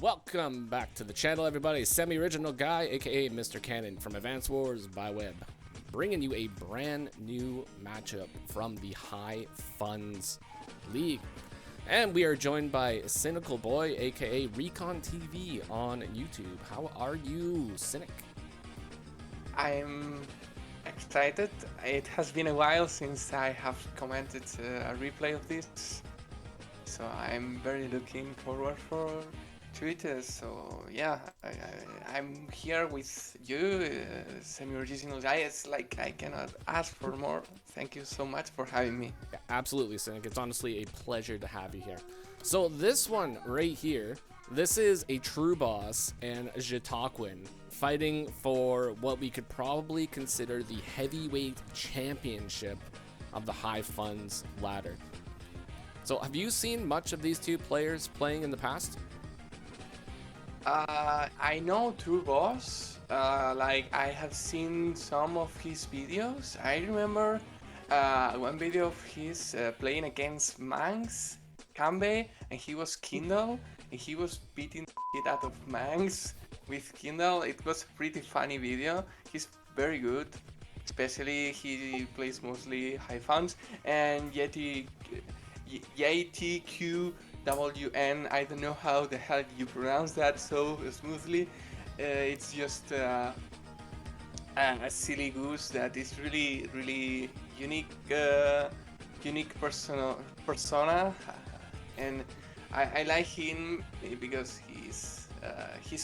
Welcome back to the channel, everybody. Semi-original guy, aka Mr. Cannon from Advanced Wars by Web, bringing you a brand new matchup from the High Funds League. And we are joined by Cynical Boy, aka ReconTV on YouTube. How are you, Cynic? I'm excited. It has been a while since I have commented a replay of this, so I'm very looking forward to it. So yeah, I'm here with you, semi-original guy. It's like I cannot ask for more. Thank you so much for having me. Yeah, absolutely, Cynic. It's honestly a pleasure to have you here. So this one right here, this is a True Boss and Jitaquin fighting for what we could probably consider the heavyweight championship of the High Funds ladder. So have you seen much of these two players playing in the past? I know True Boss. Like I have seen some of his videos. I remember one video of his playing against Mangs Kambe, and he was Kindle, and he was beating the shit out of Mangs with Kindle. It was a pretty funny video. He's very good, especially he plays mostly high funds. And YTQWN, I don't know how the hell you pronounce that so smoothly. It's just a silly goose that is really unique persona, and I like him because he's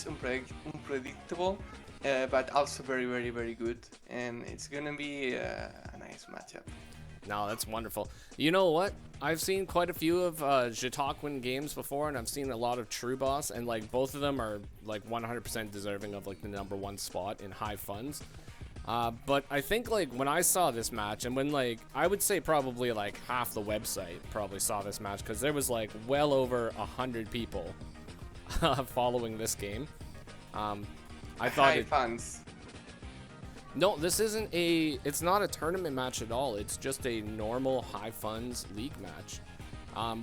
unpredictable, but also very good, and it's gonna be a nice matchup. No, that's wonderful. You know what? I've seen quite a few of Jitaquin games before, and I've seen a lot of True Boss, and like both of them are like 100% deserving of like the #1 spot in High Funds. But I think like when I saw this match, and when like I would say probably like half the website probably saw this match, because there was like well over 100 people following this game. I thought High Funds. No, this isn't it's not a tournament match at all. It's just a normal High Funds League match,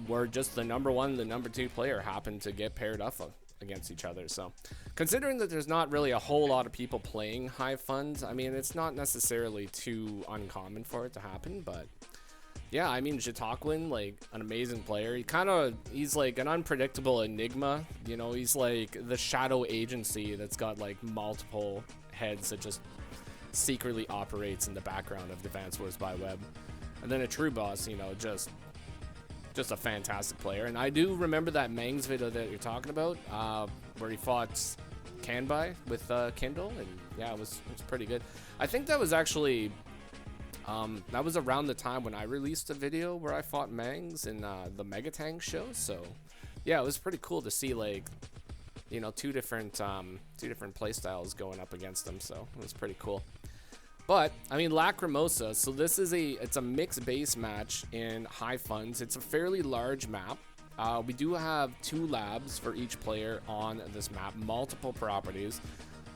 where just the #1 and the #2 player happen to get paired up against each other. So considering that there's not really a whole lot of people playing High Funds, I mean, it's not necessarily too uncommon for it to happen. But yeah, I mean, Jitaquin, like an amazing player. He's like an unpredictable enigma. You know, he's like the shadow agency that's got like multiple heads that just secretly operates in the background of Advanced Wars by Web. And then a True Boss, you know, just a fantastic player. And I do remember that Mangs video that you're talking about, where he fought Kanbai with Kindle, and yeah, it was pretty good. I think that was actually that was around the time when I released a video where I fought Mangs in the Megatang show. So yeah, it was pretty cool to see, like, you know, two different play styles going up against them. So it was pretty cool. But I mean, Lacrimosa, so this is it's a mixed base match in High Funds. It's a fairly large map. We do have 2 labs for each player on this map, multiple properties.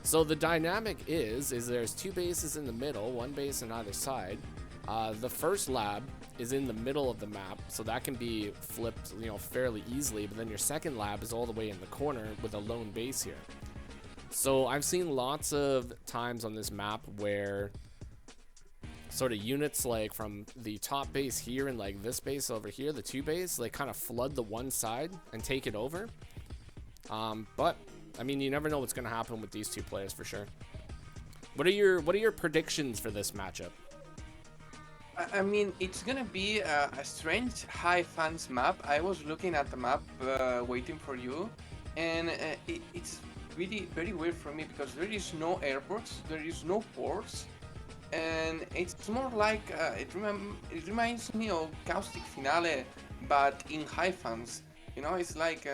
So the dynamic is there's 2 bases in the middle, 1 base on either side. The first lab is in the middle of the map, so that can be flipped, you know, fairly easily. But then your second lab is all the way in the corner with a lone base here. So I've seen lots of times on this map where sort of units like from the top base here and like this base over here, the 2 base, like kind of flood the one side and take it over. But I mean, you never know what's going to happen with these 2 players for sure. What are your predictions for this matchup? I mean, it's gonna be a strange High Funds map. I was looking at the map, waiting for you, and it's really very weird for me because there is no airports, there is no ports, and it's more like it reminds me of Caustic Finale, but in High Funds. You know, it's like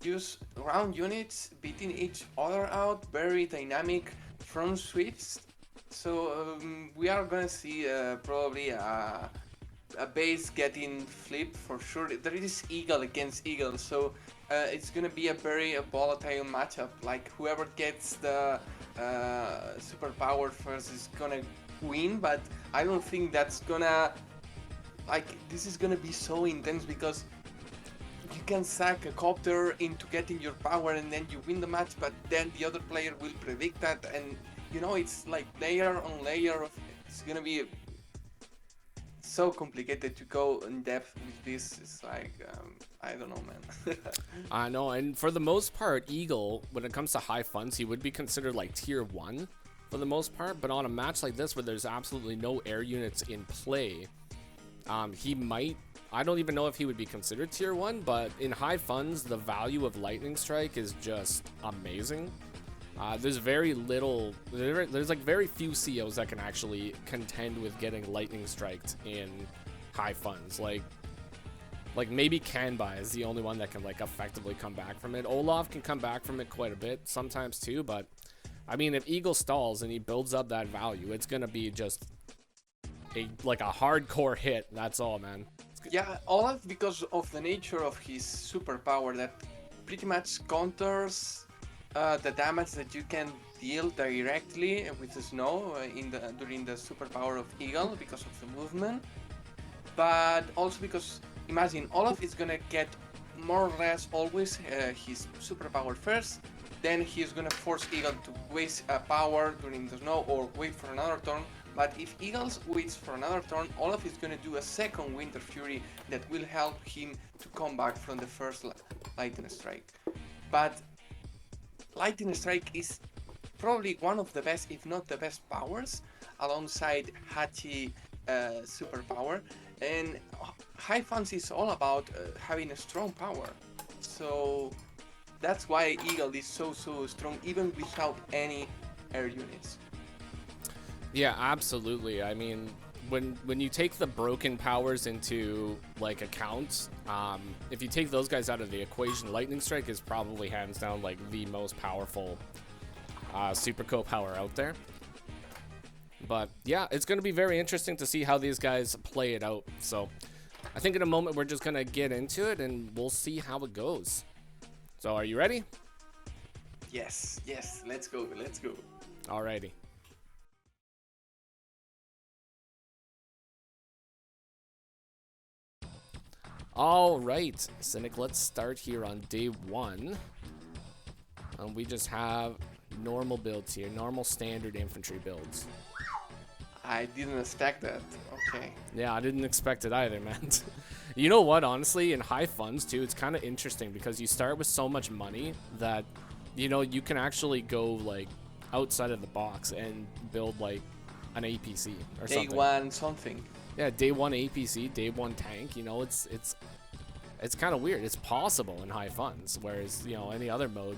just round units beating each other out, very dynamic front switch. So we are gonna see probably a base getting flipped for sure. There is Eagle against Eagle, so it's gonna be a very volatile matchup. Like whoever gets the superpower first is gonna win, but I don't think that's gonna, like, this is gonna be so intense because you can sack a copter into getting your power and then you win the match, but then the other player will predict that, and you know, it's like layer on layer of, it's gonna be so complicated to go in depth with this. It's like, I don't know, man. I know, and for the most part, Eagle, when it comes to high funds, he would be considered like tier 1 for the most part, but on a match like this where there's absolutely no air units in play, he might, I don't even know if he would be considered tier 1, but in high funds, the value of Lightning Strike is just amazing. There's very little, there's like very few COs that can actually contend with getting Lightning Striked in high funds. Like maybe Kanbai is the only one that can like effectively come back from it. Olaf can come back from it quite a bit sometimes too, but I mean, if Eagle stalls and he builds up that value, it's gonna be just like a hardcore hit. That's all, man. Yeah, Olaf, because of the nature of his superpower that pretty much counters the damage that you can deal directly with the snow during the superpower of Eagle because of the movement, but also because imagine Olaf is gonna get more or less always his superpower first, then he's gonna force Eagle to waste power during the snow or wait for another turn. But if Eagles waits for another turn, Olaf is gonna do a second Winter Fury that will help him to come back from the first Lightning Strike. But Lightning Strike is probably one of the best, if not the best powers, alongside Hachi superpower. And High Funds is all about having a strong power. So that's why Eagle is so strong, even without any air units. Yeah, absolutely. I mean, when you take the broken powers into like account, if you take those guys out of the equation, Lightning Strike is probably hands down like the most powerful super power out there. But yeah, it's going to be very interesting to see how these guys play it out. So I think in a moment we're just going to get into it and we'll see how it goes. So are you ready? Yes, let's go. Alrighty. All right, Cynic, let's start here on day 1. We just have normal builds here, normal standard infantry builds. I didn't expect that. Okay. Yeah, I didn't expect it either, man. You know what, honestly, in high funds too, it's kind of interesting because you start with so much money that, you know, you can actually go like outside of the box and build like an APC or something. Day 1 something. Yeah, day 1 APC, day 1 tank, you know, it's kind of weird. It's possible in high funds, whereas, you know, any other mode,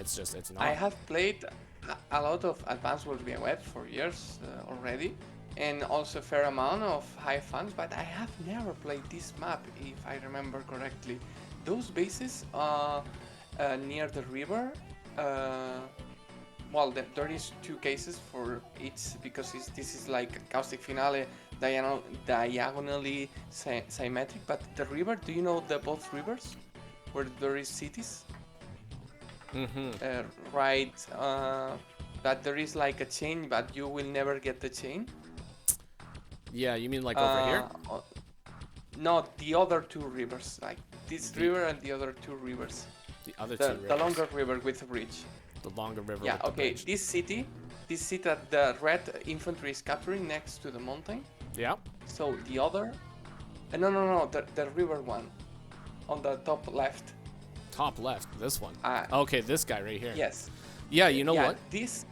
it's not. I have played a lot of Advanced World Web for years already, and also a fair amount of high funds, but I have never played this map, if I remember correctly. Those bases near the river, well, there is 2 cases for each, because this is like Caustic Finale diagonally symmetric, but the river, do you know the both rivers where there is cities? Right, that there is like a chain, but you will never get the chain. Yeah, you mean like over here? No, the other 2 rivers, like this river and the other 2 rivers. The other 2 rivers. The longer river with a bridge. The longer river. Yeah, with the okay. bridge. This city that the red infantry is capturing next to the mountain. Yeah. So the other, no, the river one, on the top left. Top left, this one. Okay, this guy right here. Yes. Yeah, you know what? This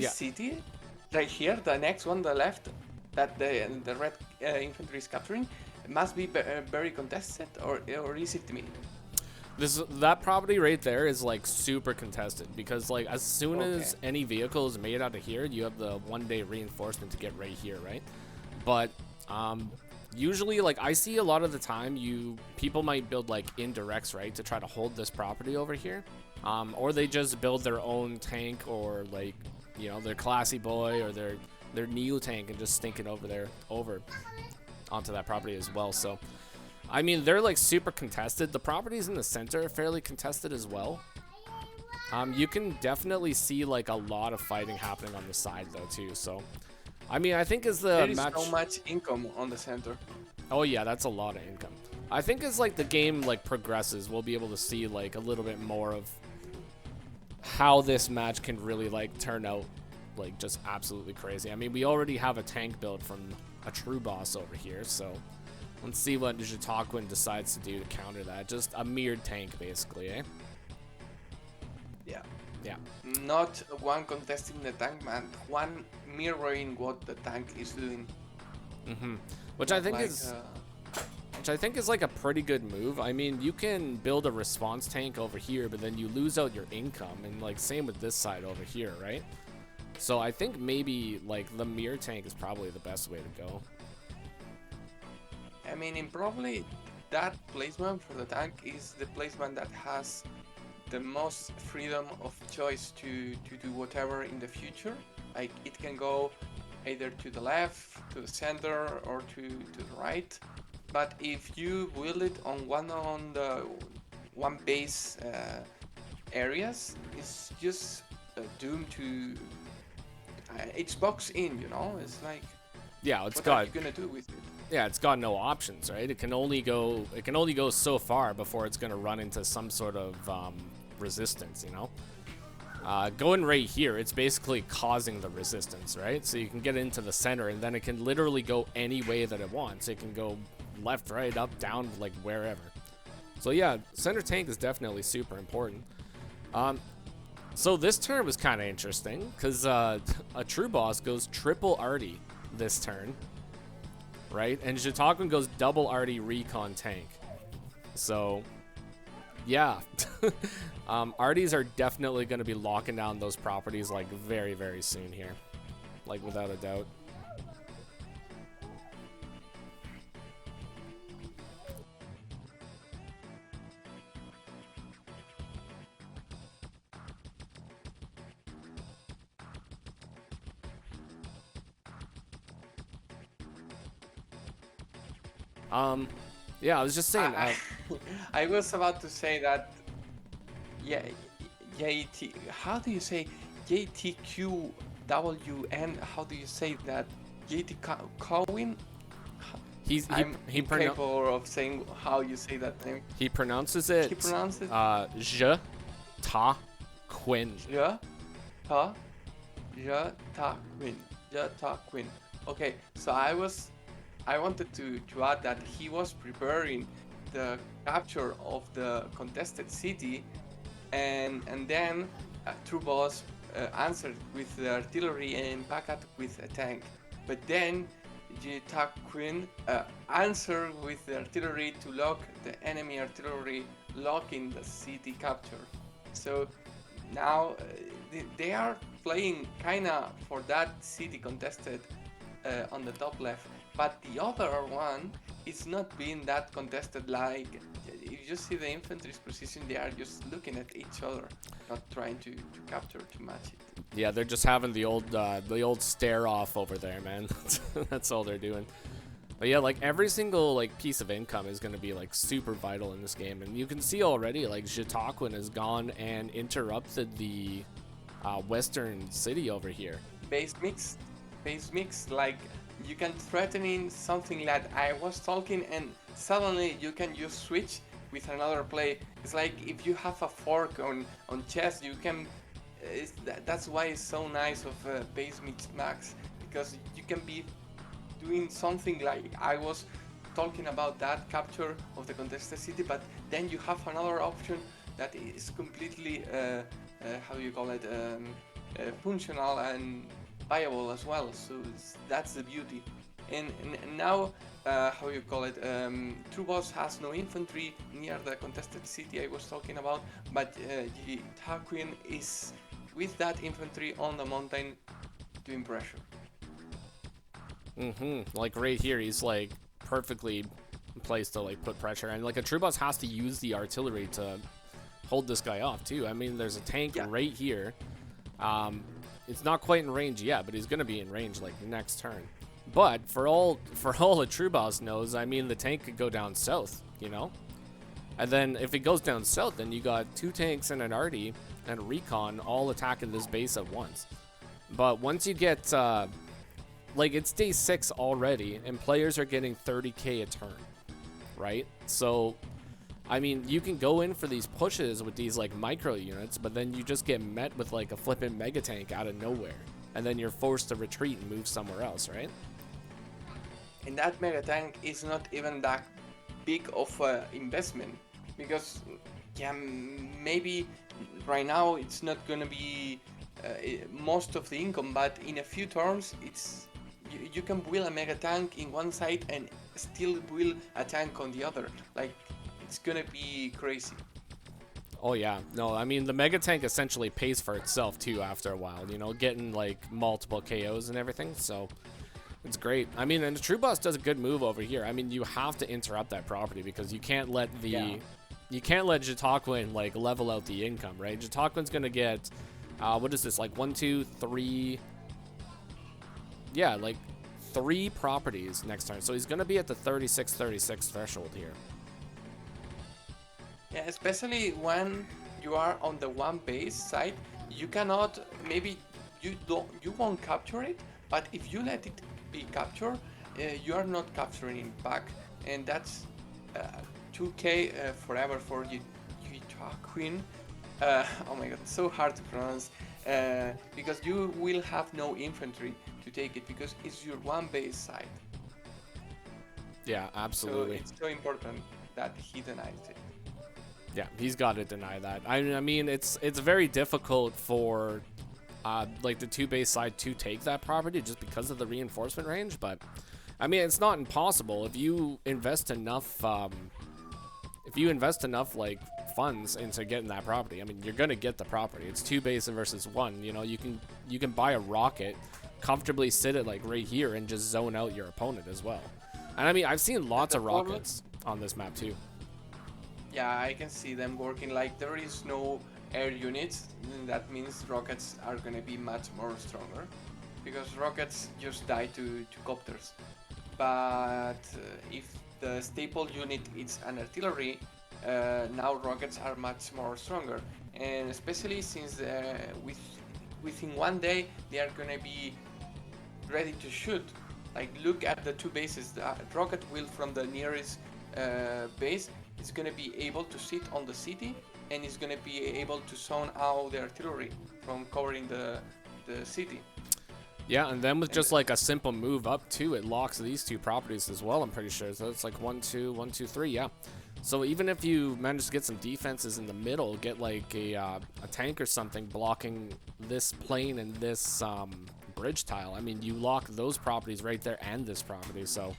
city, right here, the next one, the left, that the red infantry is capturing, must be very contested, or is it me? That property right there is like super contested because like as soon as any vehicle is made out of here, you have the 1-day reinforcement to get right here, right? But usually, like I see a lot of the time, people might build like indirects, right, to try to hold this property over here, or they just build their own tank, or like, you know, their classy boy or their Neo tank and just stink it over onto that property as well. So I mean, they're like super contested. The properties in the center are fairly contested as well. You can definitely see like a lot of fighting happening on the side though too. So, I mean, I think as the there is match... so much income on the center. Oh yeah, that's a lot of income. I think as like the game like progresses, we'll be able to see like a little bit more of how this match can really like turn out like just absolutely crazy. I mean, we already have a tank build from a true boss over here, so let's see what Jitaquin decides to do to counter that. Just a mirrored tank, basically, eh? Yeah. Yeah. Not one contesting the tank, man. One mirroring what the tank is doing. Which I think is... Which I think is like a pretty good move. I mean, you can build a response tank over here, but then you lose out your income, and like same with this side over here, right? So I think maybe like the mirror tank is probably the best way to go. I mean, probably that placement for the tank is the placement that has the most freedom of choice to do whatever in the future. Like it can go either to the left, to the center, or to the right. But if you build it on one base areas, it's just doomed to it's boxed in, you know. It's like, yeah, it's what got. are you gonna do with it? Yeah, it's got no options, right? It can only go so far before it's gonna run into some sort of resistance, you know. Going right here, it's basically causing the resistance, right? So you can get into the center, and then it can literally go any way that it wants. It can go left, right, up, down, like wherever. So yeah, center tank is definitely super important. So this turn was kind of interesting because a true boss goes triple Artie this turn, right? And Jitaquin goes double Artie recon tank. So yeah, Arties are definitely going to be locking down those properties like very, very soon here, like without a doubt. Yeah, I was just saying. I was about to say that. Yeah, JT. How do you say JTQWN? How do you say that? JT Cowen. I'm incapable of saying how you say that name. He pronounces it. He pronounced it. Jitaquin. Jitaquin. Okay, so I wanted to add that he was preparing the capture of the contested city, and then True Boss answered with the artillery and Pacat with a tank. But then Jitaquin answered with the artillery to lock the enemy artillery, locking the city capture. So now they are playing kinda for that city contested on the top left. But the other one is not being that contested. Like, if you see the infantry's position, they are just looking at each other, not trying to capture to match it. Yeah, they're just having the old stare off over there, man. That's all they're doing. But yeah, like every single like piece of income is gonna be like super vital in this game, and you can see already like Jitaquin has gone and interrupted the western city over here. Base mix, like. You can threatening something that I was talking, and suddenly you can just switch with another play. It's like if you have a fork on chess, you can. That's why it's so nice of base mix max, because you can be doing something like I was talking about that capture of the contested city, but then you have another option that is completely how do you call it, functional and viable as well. So that's the beauty. And now how you call it, True Boss has no infantry near the contested city I was talking about, but Jitaquin is with that infantry on the mountain doing pressure. Like right here, he's like perfectly placed to like put pressure, and like a True Boss has to use the artillery to hold this guy off too. I mean, there's a tank right here. It's not quite in range yet, but he's gonna be in range like next turn. But for all a True Boss knows, I mean, the tank could go down south, you know. And then if it goes down south, then you got two tanks and an arty and a recon all attacking this base at once. But once you get like it's day 6 already, and players are getting 30k a turn. right? So, I mean, you can go in for these pushes with these like micro units, but then you just get met with like a flippin' mega tank out of nowhere, and then you're forced to retreat and move somewhere else, right? And that mega tank is not even that big of a investment, because yeah, maybe right now it's not gonna be most of the income, but in a few turns you can build a mega tank in one side and still build a tank on the other. Like, it's gonna be crazy. Oh yeah, no, I mean the mega tank essentially pays for itself too after a while, you know, getting like multiple KOs and everything, so it's great. I mean, and the True Boss does a good move over here. I mean, you have to interrupt that property because you can't let you can't let Jataquin like level out the income, right? Jataquin's gonna get what is this, like 1, 2, 3, yeah, like 3 properties next turn, so he's gonna be at the 36 threshold here. Yeah, especially when you are on the one base side, you cannot, maybe you won't capture it, but if you let it be captured, you are not capturing it back, and that's 2k forever for you Queen. Oh my god, it's so hard to pronounce, because you will have no infantry to take it because it's your one base side. Yeah, absolutely. So it's so important that he denies it. Yeah, he's got to deny that. I mean, it's very difficult for like the 2 base side to take that property just because of the reinforcement range, but I mean, it's not impossible if you invest enough like funds into getting that property. I mean, you're gonna get the property. It's 2 base versus 1. You know, you can buy a rocket, comfortably sit it like right here and just zone out your opponent as well. And I mean, I've seen lots of rockets on this map too. Yeah, I can see them working. Like, there is no air units, and that means rockets are gonna be much more stronger, because rockets just die to copters. But if the staple unit is an artillery, now rockets are much more stronger, and especially since within one day they are gonna be ready to shoot. Like, look at the 2 bases. The rocket will from the nearest base is gonna be able to sit on the city, and is gonna be able to zone out the artillery from covering the city. Yeah, and then with just like a simple move up too, it locks these 2 properties as well, I'm pretty sure. So it's like 1, 2, 1, 2, 3, yeah. So even if you manage to get some defenses in the middle, get like a tank or something blocking this plane and this bridge tile, I mean, you lock those properties right there and this property, so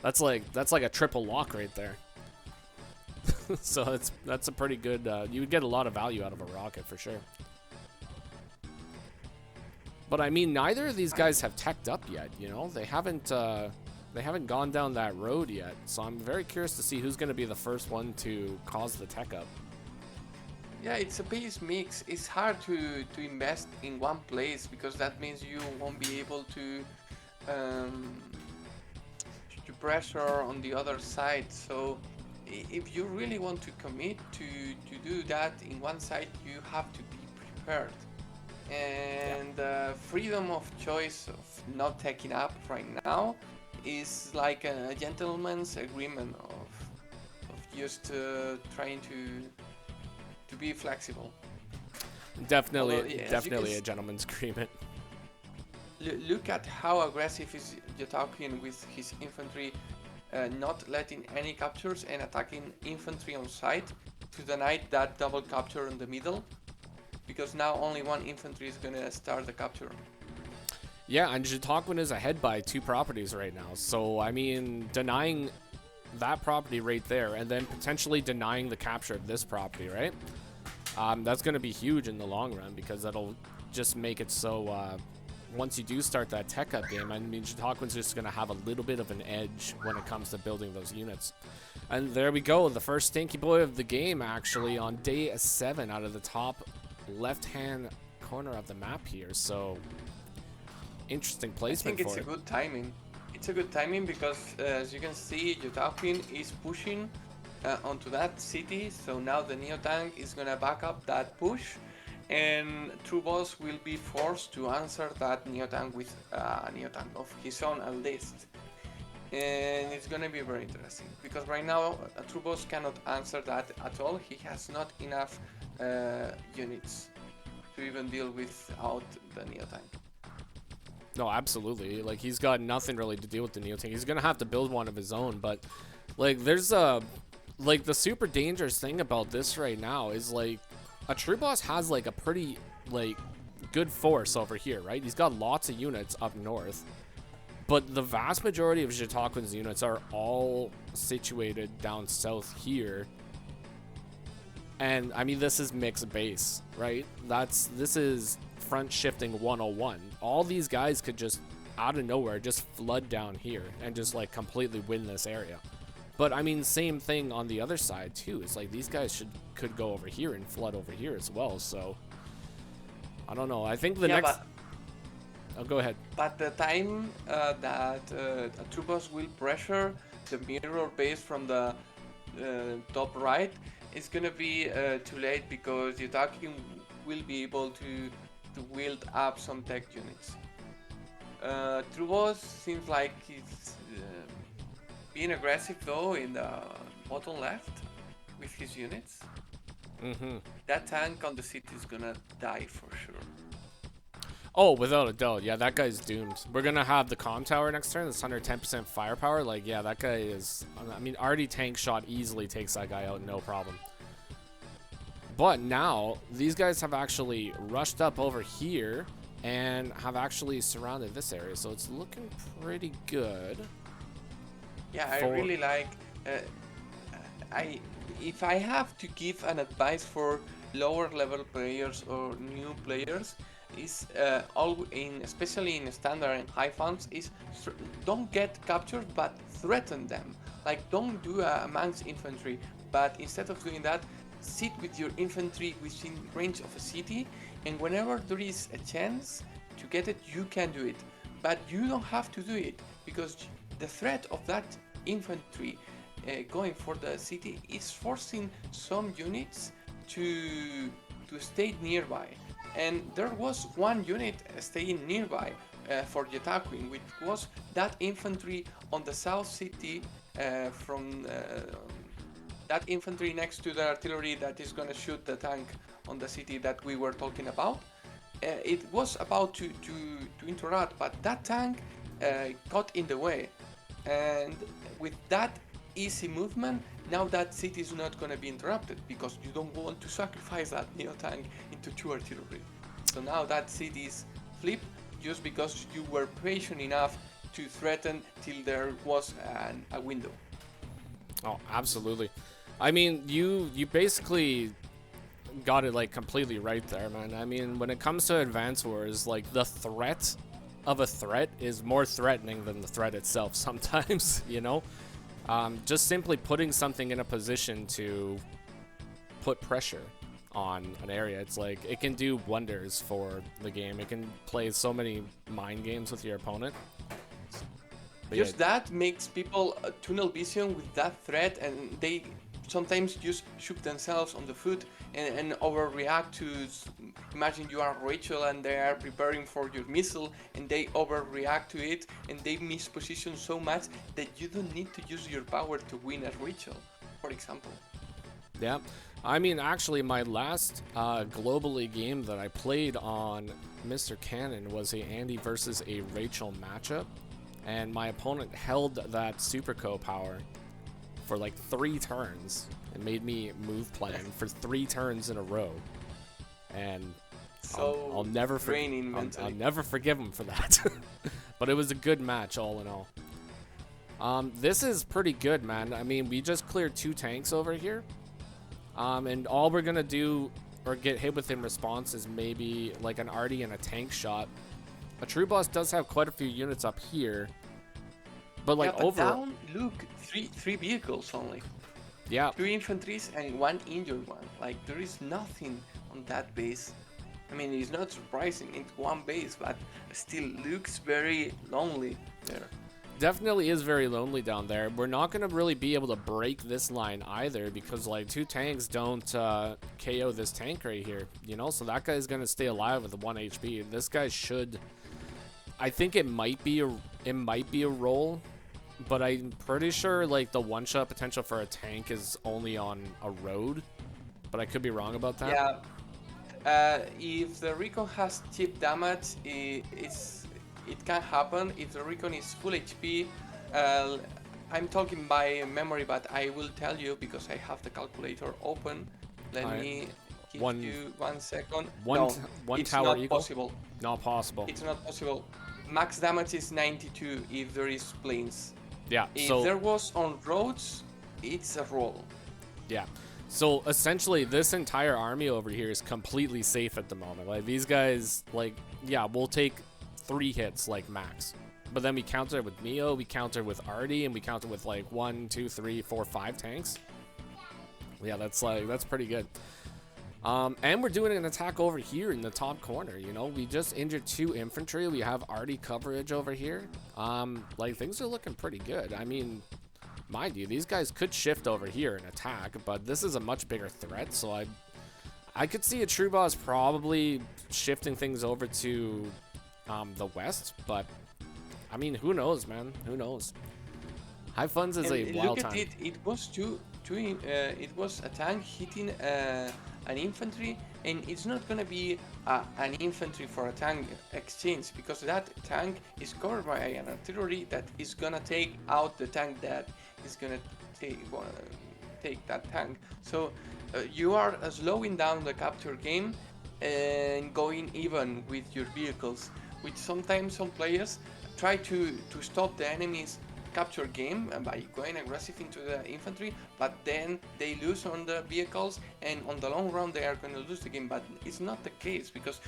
that's like a triple lock right there. So that's a pretty good, you would get a lot of value out of a rocket for sure. But I mean, neither of these guys have teched up yet, you know? They haven't gone down that road yet. So I'm very curious to see who's going to be the first one to cause the tech up. Yeah, it's a base mix. It's hard to invest in one place, because that means you won't be able to pressure on the other side. So if you really want to commit to do that in one side, you have to be prepared. And freedom of choice of not taking up right now is like a gentleman's agreement of just trying to be flexible. Definitely, Although, yeah, definitely a gentleman's agreement. Look at how aggressive is Yotaukian with his infantry, not letting any captures and attacking infantry on sight to deny that double capture in the middle, because now only one infantry is gonna start the capture. Yeah, and Jataquin is ahead by 2 properties right now. So, I mean, denying that property right there and then potentially denying the capture of this property, right? That's going to be huge in the long run, because that'll just make it so once you do start that tech up game, I mean, Jataquin's just going to have a little bit of an edge when it comes to building those units. And there we go, the first stinky boy of the game, actually, on day 7 out of the top left-hand corner of the map here. So, interesting placement for it. I think it's a good timing. It's a good timing because, as you can see, Yotaukin is pushing onto that city. So now the Neo Tank is gonna back up that push, and True Boss will be forced to answer that Neo Tank with a Neo Tank of his own at least. and it's gonna be very interesting because right now a true boss cannot answer that at all. He has not enough units to even deal without the Neo tank. No, absolutely. Like, he's got nothing really to deal with the Neo tank. He's gonna have to build one of his own, but like, there's a like the super dangerous thing about this right now is like a true boss has like a pretty like good force over here, right? He's got lots of units up north, but the vast majority of Jitakuin's units are all situated down south here. And I mean, this is mixed base, right? This is front shifting 101. All these guys could just out of nowhere just flood down here and just like completely win this area. But I mean, same thing on the other side too. It's like these guys could go over here and flood over here as well. So I don't know. I think the next. Oh, go ahead. But the time that a true boss will pressure the mirror base from the top right is gonna be too late because Yutaki will be able to wield up some tech units. True boss seems like he's being aggressive though in the bottom left with his units. That tank on the city is gonna die for sure. Oh, without a doubt. Yeah, that guy's doomed. We're going to have the comm tower next turn. That's 110% firepower. Like, yeah, that guy is... I mean, already tank shot easily takes that guy out, no problem. But now, these guys have actually rushed up over here and have actually surrounded this area. So it's looking pretty good. Yeah, I really like... if I have to give an advice for lower level players or new players, is especially in standard and high funds, is don't get captured but threaten them. Like, don't do a man's infantry, but instead of doing that, sit with your infantry within range of a city, and whenever there is a chance to get it, you can do it. But you don't have to do it because the threat of that infantry going for the city is forcing some units to stay nearby. And there was one unit staying nearby for Yetaquin, which was that infantry on the south city from that infantry next to the artillery that is going to shoot the tank on the city that we were talking about. It was about to interrupt, but that tank got in the way. And with that easy movement, now that city is not going to be interrupted because you don't want to sacrifice that Neo tank into 2 artillery. So now that city is flipped just because you were patient enough to threaten till there was a window. Oh, absolutely. I mean, you basically got it like completely right there, man. I mean, when it comes to Advance Wars, like the threat of a threat is more threatening than the threat itself sometimes, you know? Just simply putting something in a position to put pressure on an area, it's like it can do wonders for the game. It can play so many mind games with your opponent. But just that makes people tunnel vision with that threat, and they sometimes just shoot themselves on the foot and overreact to. Imagine you are Rachel and they are preparing for your missile and they overreact to it and they miss position so much that you don't need to use your power to win as Rachel, for example. Yeah, I mean, actually, my last globally game that I played on Mr. Cannon was a Andy versus a Rachel matchup, and my opponent held that Super Co power for like 3 turns and made me move plan for 3 turns in a row. And so I'll never forgive him for that. But it was a good match all in all. This is pretty good, man. I mean, we just cleared 2 tanks over here. And all we're gonna do or get hit with in response is maybe like an arty and a tank shot. A true boss does have quite a few units up here. But like down, look, three vehicles only. Yeah. 2 infantries and 1 injured one. Like, there is nothing on that base. I mean, it's not surprising. It's 1 base, but still looks very lonely there. Definitely is very lonely down there. We're not going to really be able to break this line either because, like, 2 tanks don't KO this tank right here, you know? So that guy's going to stay alive with 1 HP. This guy should... I think it might be a roll but I'm pretty sure like the one-shot potential for a tank is only on a road, but I could be wrong about that. Yeah. If the Recon has chip damage, it can happen. If the Recon is full HP, uh, I'm talking by memory, but I will tell you because I have the calculator open. Let Alright. me give One- you 1 second. One No, t- one it's tower not eagle? possible. Not possible. It's not possible. Max damage is 92 if there is planes. Yeah. If So there was on roads, it's a roll. yeah. So essentially, this entire army over here is completely safe at the moment. Like these guys, like yeah, we'll take 3 hits like max, but then we counter with Neo, we counter with Artie, and we counter with like 1, 2, 3, 4, 5 tanks. Yeah, that's pretty good. And we're doing an attack over here in the top corner. You know, we just injured 2 infantry. We have Artie coverage over here. Like things are looking pretty good. I mean, mind you, these guys could shift over here and attack, but this is a much bigger threat. So I could see a True Boss probably shifting things over to the west. But I mean, who knows, man? Who knows? High Funds is a wild look at time. it. It was it was a tank hitting an infantry, and it's not gonna be an infantry for a tank exchange because that tank is covered by an artillery that is gonna take out the tank that is gonna take that tank. So you are slowing down the capture game and going even with your vehicles, which sometimes some players try to stop the enemy's capture game by going aggressive into the infantry, but then they lose on the vehicles, and on the long run they are going to lose the game. But it's not the case because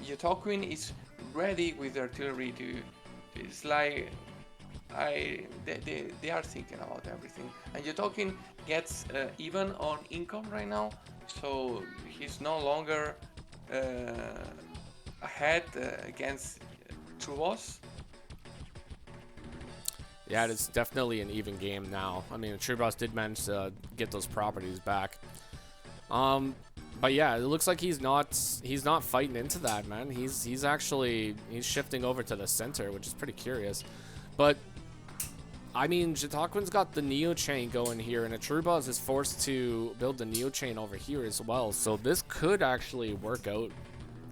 Yotoquin is ready with the artillery to. It's like they are thinking about everything, and Yotoquin gets even on income right now, so he's no longer ahead against Trubos. Yeah, it's definitely an even game now. I mean, True Boss did manage to get those properties back. But yeah, it looks like he's not fighting into that, man. He's actually shifting over to the center, which is pretty curious. But I mean, Jitaquin's got the Neo chain going here, and a True Boss is forced to build the Neo chain over here as well. So this could actually work out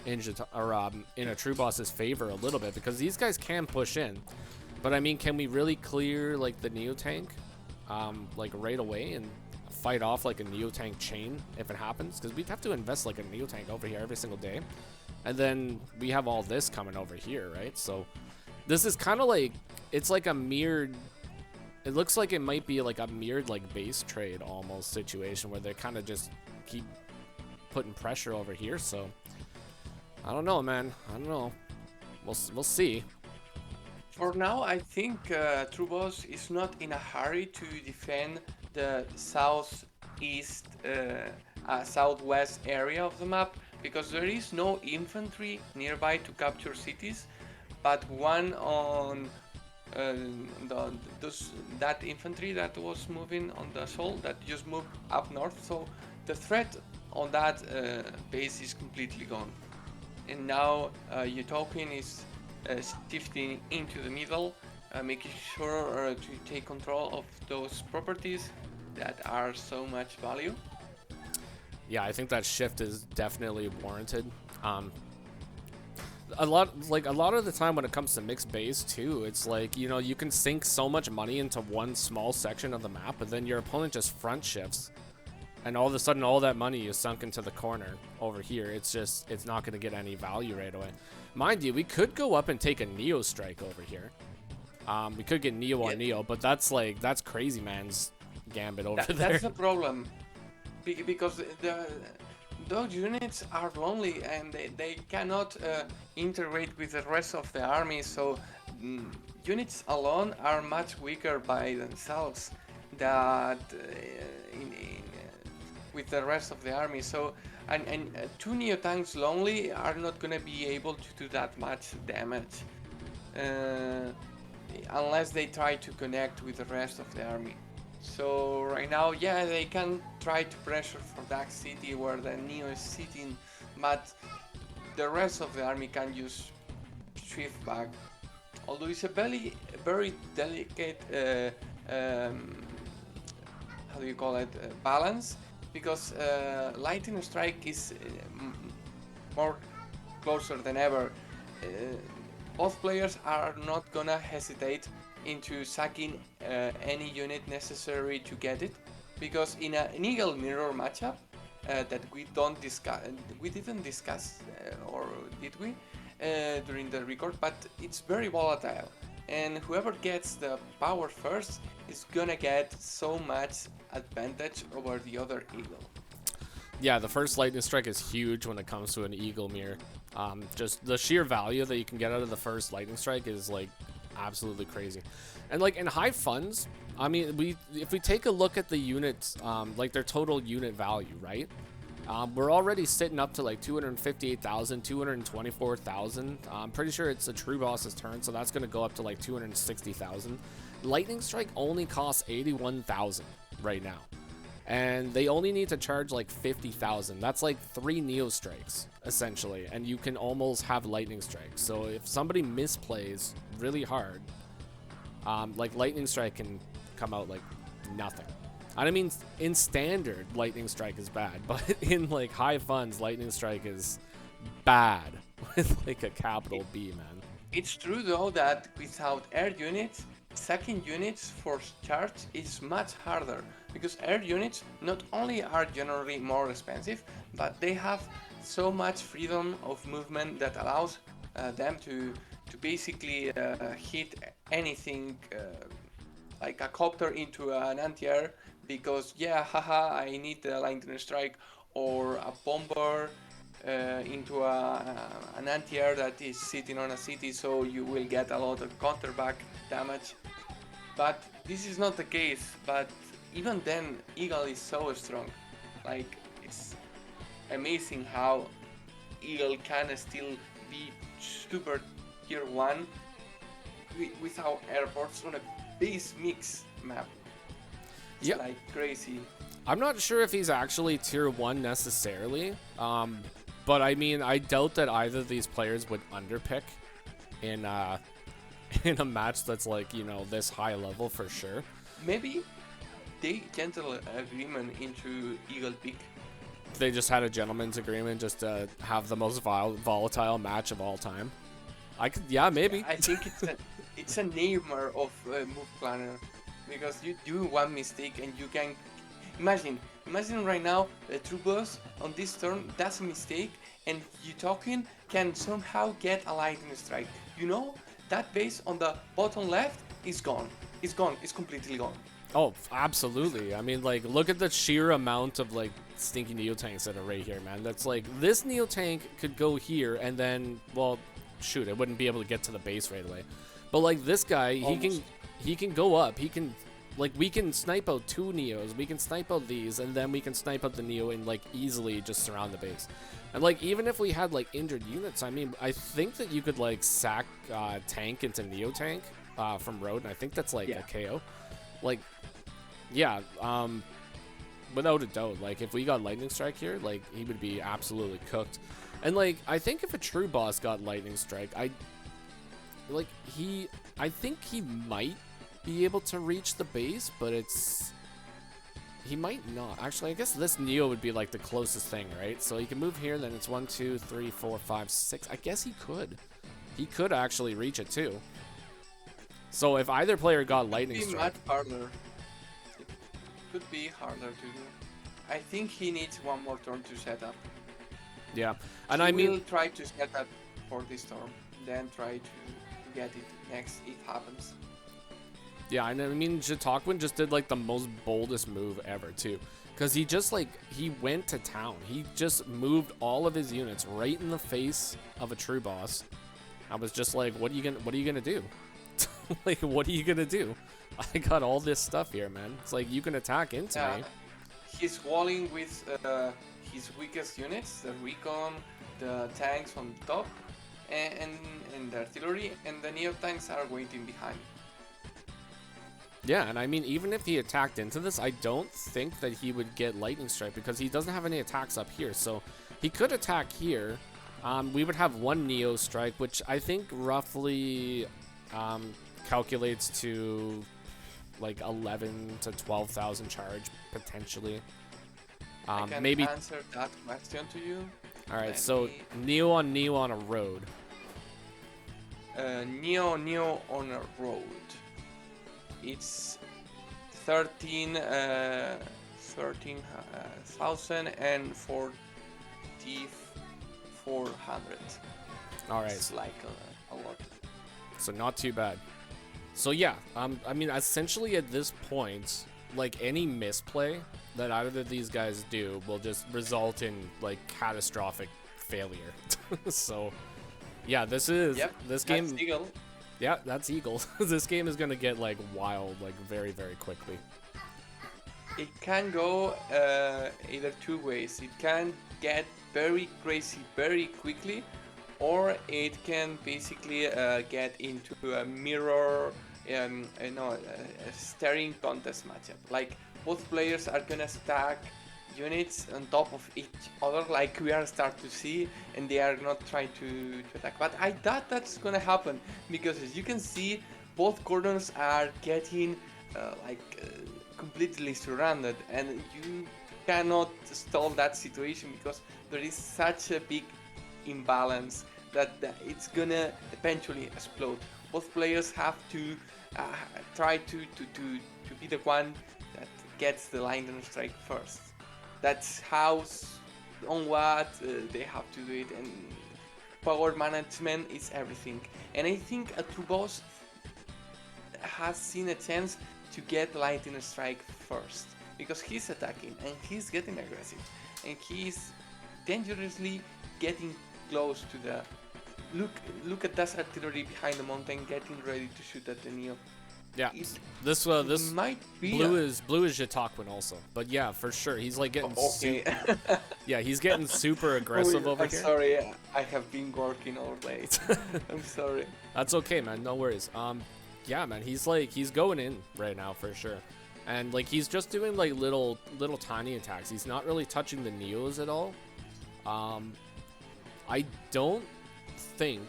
in a True Boss's favor a little bit because these guys can push in. But I mean, can we really clear like the Neo tank, like right away and fight off like a Neo tank chain if it happens? Because we'd have to invest like a Neo tank over here every single day, and then we have all this coming over here, right? So this is kind of like it's like a mirrored. It looks like it might be like a mirrored like base trade almost situation where they kind of just keep putting pressure over here. So I don't know, man. I don't know. We'll see. For now, I think Trubos is not in a hurry to defend the southeast, southwest area of the map because there is no infantry nearby to capture cities, but one on that infantry that was moving on the assault that just moved up north. So the threat on that base is completely gone, and now Utopian is shifting into the middle, making sure to take control of those properties that are so much value. Yeah, I think that shift is definitely warranted. A lot of the time when it comes to mixed base too, it's like, you know, you can sink so much money into one small section of the map, but then your opponent just front shifts, and all of a sudden all that money is sunk into the corner over here. It's not going to get any value right away. Mind you, we could go up and take a Neo strike over here. We could get Neo on Neo, but that's Crazy Man's gambit over there. That's the problem, because those units are lonely and they cannot integrate with the rest of the army. So units alone are much weaker by themselves that with the rest of the army. So and 2 Neo tanks lonely are not gonna be able to do that much damage unless they try to connect with the rest of the army. So right now, yeah, they can try to pressure for that city where the Neo is sitting, but the rest of the army can just shift back. although it's a very delicate, how do you call it, balance, because lightning strike is more closer than ever. Uh, both players are not gonna hesitate into sacking any unit necessary to get it, because in an eagle mirror matchup that we didn't discuss, or did we, during the record, but it's very volatile, and whoever gets the power first is gonna get so much advantage over the other eagle. Yeah, the first lightning strike is huge when it comes to an eagle mirror. Just the sheer value that you can get out of the first lightning strike is like absolutely crazy. And like in high funds, I mean, if we take a look at the units, like their total unit value, right? We're already sitting up to like 258,000, 224,000. I'm pretty sure it's a true boss's turn, so that's going to go up to like 260,000. Lightning strike only costs 81,000 right now. And they only need to charge like 50,000. That's like 3 Neo Strikes, essentially. And you can almost have Lightning Strike. So if somebody misplays really hard, like Lightning Strike can come out like nothing. And I mean, in standard, Lightning Strike is bad. But in like high funds, Lightning Strike is bad with like a capital B, man. It's true though that without air units, sacking units for charge is much harder, because air units not only are generally more expensive, but they have so much freedom of movement that allows them to basically hit anything, like a copter into an anti-air, because yeah, haha, I need a lightning strike, or a bomber into an anti-air that is sitting on a city, so you will get a lot of counterback damage. But this is not the case. But even then, Eagle is so strong. Like, it's amazing how Eagle can still be super tier 1 without airports on a base mix map. It's Yep. like crazy. I'm not sure if he's actually tier 1 necessarily, but I mean, I doubt that either of these players would underpick in in a match that's like, you know, this high level for sure. Maybe they gentle agreement into Eagle pick. They just had a gentleman's agreement just to have the most volatile match of all time. I could, yeah, maybe. I think it's a Neymar of move planner, because you do one mistake and you can imagine right now the true boss on this turn does a mistake and you talking can somehow get a lightning strike. You know that base on the bottom left is gone. It's gone. It's completely gone. Oh, absolutely. I mean, like, look at the sheer amount of like stinky Neo tanks that are right here, man. That's like, this Neo tank could go here and then, well, shoot, it wouldn't be able to get to the base right away. But like this guy, he can go up. He can, like, we can snipe out 2 Neos. We can snipe out these, and then we can snipe out the Neo and like easily just surround the base. And like, even if we had like injured units, I mean, I think that you could like sack tank into Neo tank from road, and I think that's like a KO. Like, yeah, without a doubt, like if we got lightning strike here, like he would be absolutely cooked. And like, I think if a true boss got lightning strike, I think he might be able to reach the base, but he might not. Actually, I guess this Neo would be like the closest thing, right? So he can move here, then it's 1, 2, 3, 4, 5, 6. I guess he could. He could actually reach it too. So if either player got lightning strike, much harder. It could be harder to do. I think he needs one more turn to set up. yeah. And He I mean, will try to set up for this turn, then try to get it next if happens. yeah, and I mean, Jatakwin just did like the most boldest move ever too, because he just like, he went to town. He just moved all of his units right in the face of a true boss. I was just like, what are you gonna do? Like, what are you gonna do? I got all this stuff here, man. It's like, you can attack into me. He's walling with his weakest units, the Recon, the tanks on top, and the artillery, and the Neo tanks are waiting behind. Yeah, and I mean, even if he attacked into this, I don't think that he would get lightning strike, because he doesn't have any attacks up here. So he could attack here. We would have 1 Neo strike, which I think roughly, calculates to like 11 to 12,000 charge potentially. I can Maybe. answer that question to you. All right, Let so me- Neo on a road. Neo on a road. It's 13,400. All right, It's like a lot. so not too bad. So yeah, I mean, essentially at this point, like any misplay that either of these guys do will just result in like catastrophic failure. So yeah, this Yep, game. that's Eagle. Yeah, that's Eagle. This game is gonna get like wild, like very, very quickly. It can go either two ways. It can get very crazy very quickly, or it can basically get into a mirror, a staring contest matchup. Like both players are gonna stack units on top of each other, like we are start to see, and they are not trying to attack. But I doubt that's gonna happen because, as you can see, both corners are getting completely surrounded, and you cannot stall that situation because there is such a big imbalance that it's gonna eventually explode. Both players have to try to be the one that gets the lightning strike first. That's how on what they have to do it, and power management is everything. And I think a true boss has seen a chance to get lightning strike first because he's attacking and he's getting aggressive and he's dangerously getting close to the look at that artillery behind the mountain getting ready to shoot at the Neo. Yeah, It this might be blue is Jataquin also, but yeah, for sure he's like getting okay. yeah, he's getting super aggressive over I'm here. sorry, I have been working all day. I'm sorry. That's okay, man. No worries. Yeah, man, he's going in right now for sure, and like he's just doing like little tiny attacks. He's not really touching the Neos at all. I don't think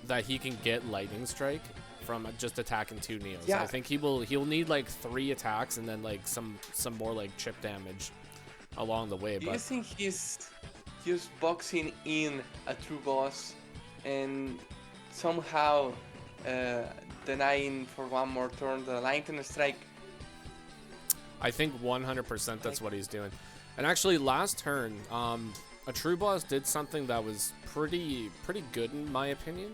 that he can get lightning strike from just attacking two Neos. Yeah. I think he'll need like 3 attacks and then like some more like chip damage along the way. Do you But think he's just boxing in a true boss and somehow denying for one more turn the lightning strike? I think 100% that's what he's doing. And actually, last turn, a true boss did something that was pretty good in my opinion.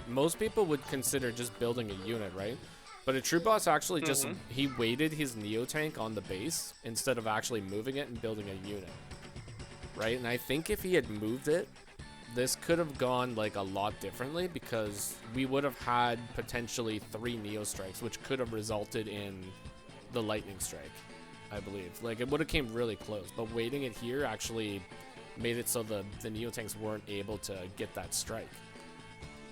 Most people would consider just building a unit, right? But a true boss actually just he waited his Neo tank on the base instead of actually moving it and building a unit, right? And I think if he had moved it, this could have gone like a lot differently because we would have had potentially 3 Neo strikes, which could have resulted in the lightning strike, I believe. Like it would have came really close, but waiting it here actually made it so the Neo tanks weren't able to get that strike.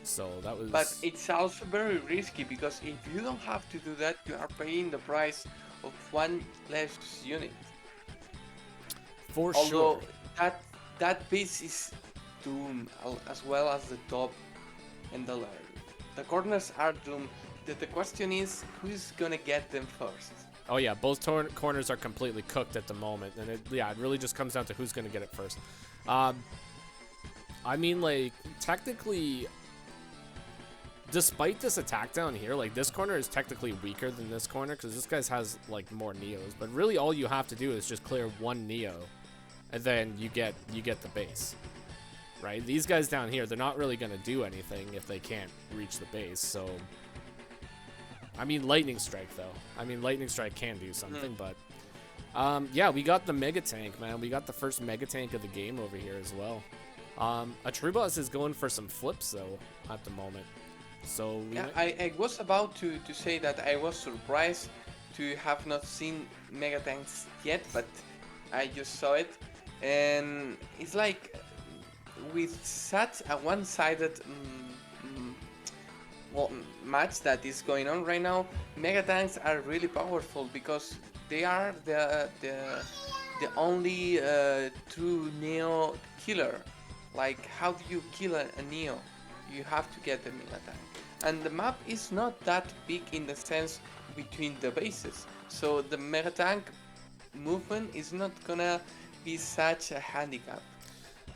So that was. But it's also very risky because if you don't have to do that, you are paying the price of one less unit. For Although sure. that base is doomed as well as the top and the corners are doomed. The question is who's gonna get them first. Oh yeah, both corners are completely cooked at the moment, and it really just comes down to who's gonna get it first. I mean, like technically, despite this attack down here, like this corner is technically weaker than this corner because this guy's has like more Neos. But really, all you have to do is just clear 1 Neo, and then you get the base, right? These guys down here, they're not really gonna do anything if they can't reach the base. So. I mean, Lightning Strike, though. I mean, Lightning Strike can do something, but... yeah, we got the Mega Tank, man. We got the first Mega Tank of the game over here as well. A True Boss is going for some flips, though, at the moment. So... Yeah, I was about to say that I was surprised to have not seen Mega Tanks yet, but I just saw it. And it's like, with such a one-sided... match that is going on right now, Mega Tanks are really powerful because they are the only true Neo killer. Like, how do you kill a Neo? You have to get the Mega Tank. And the map is not that big in the sense between the bases. So the Mega Tank movement is not gonna be such a handicap.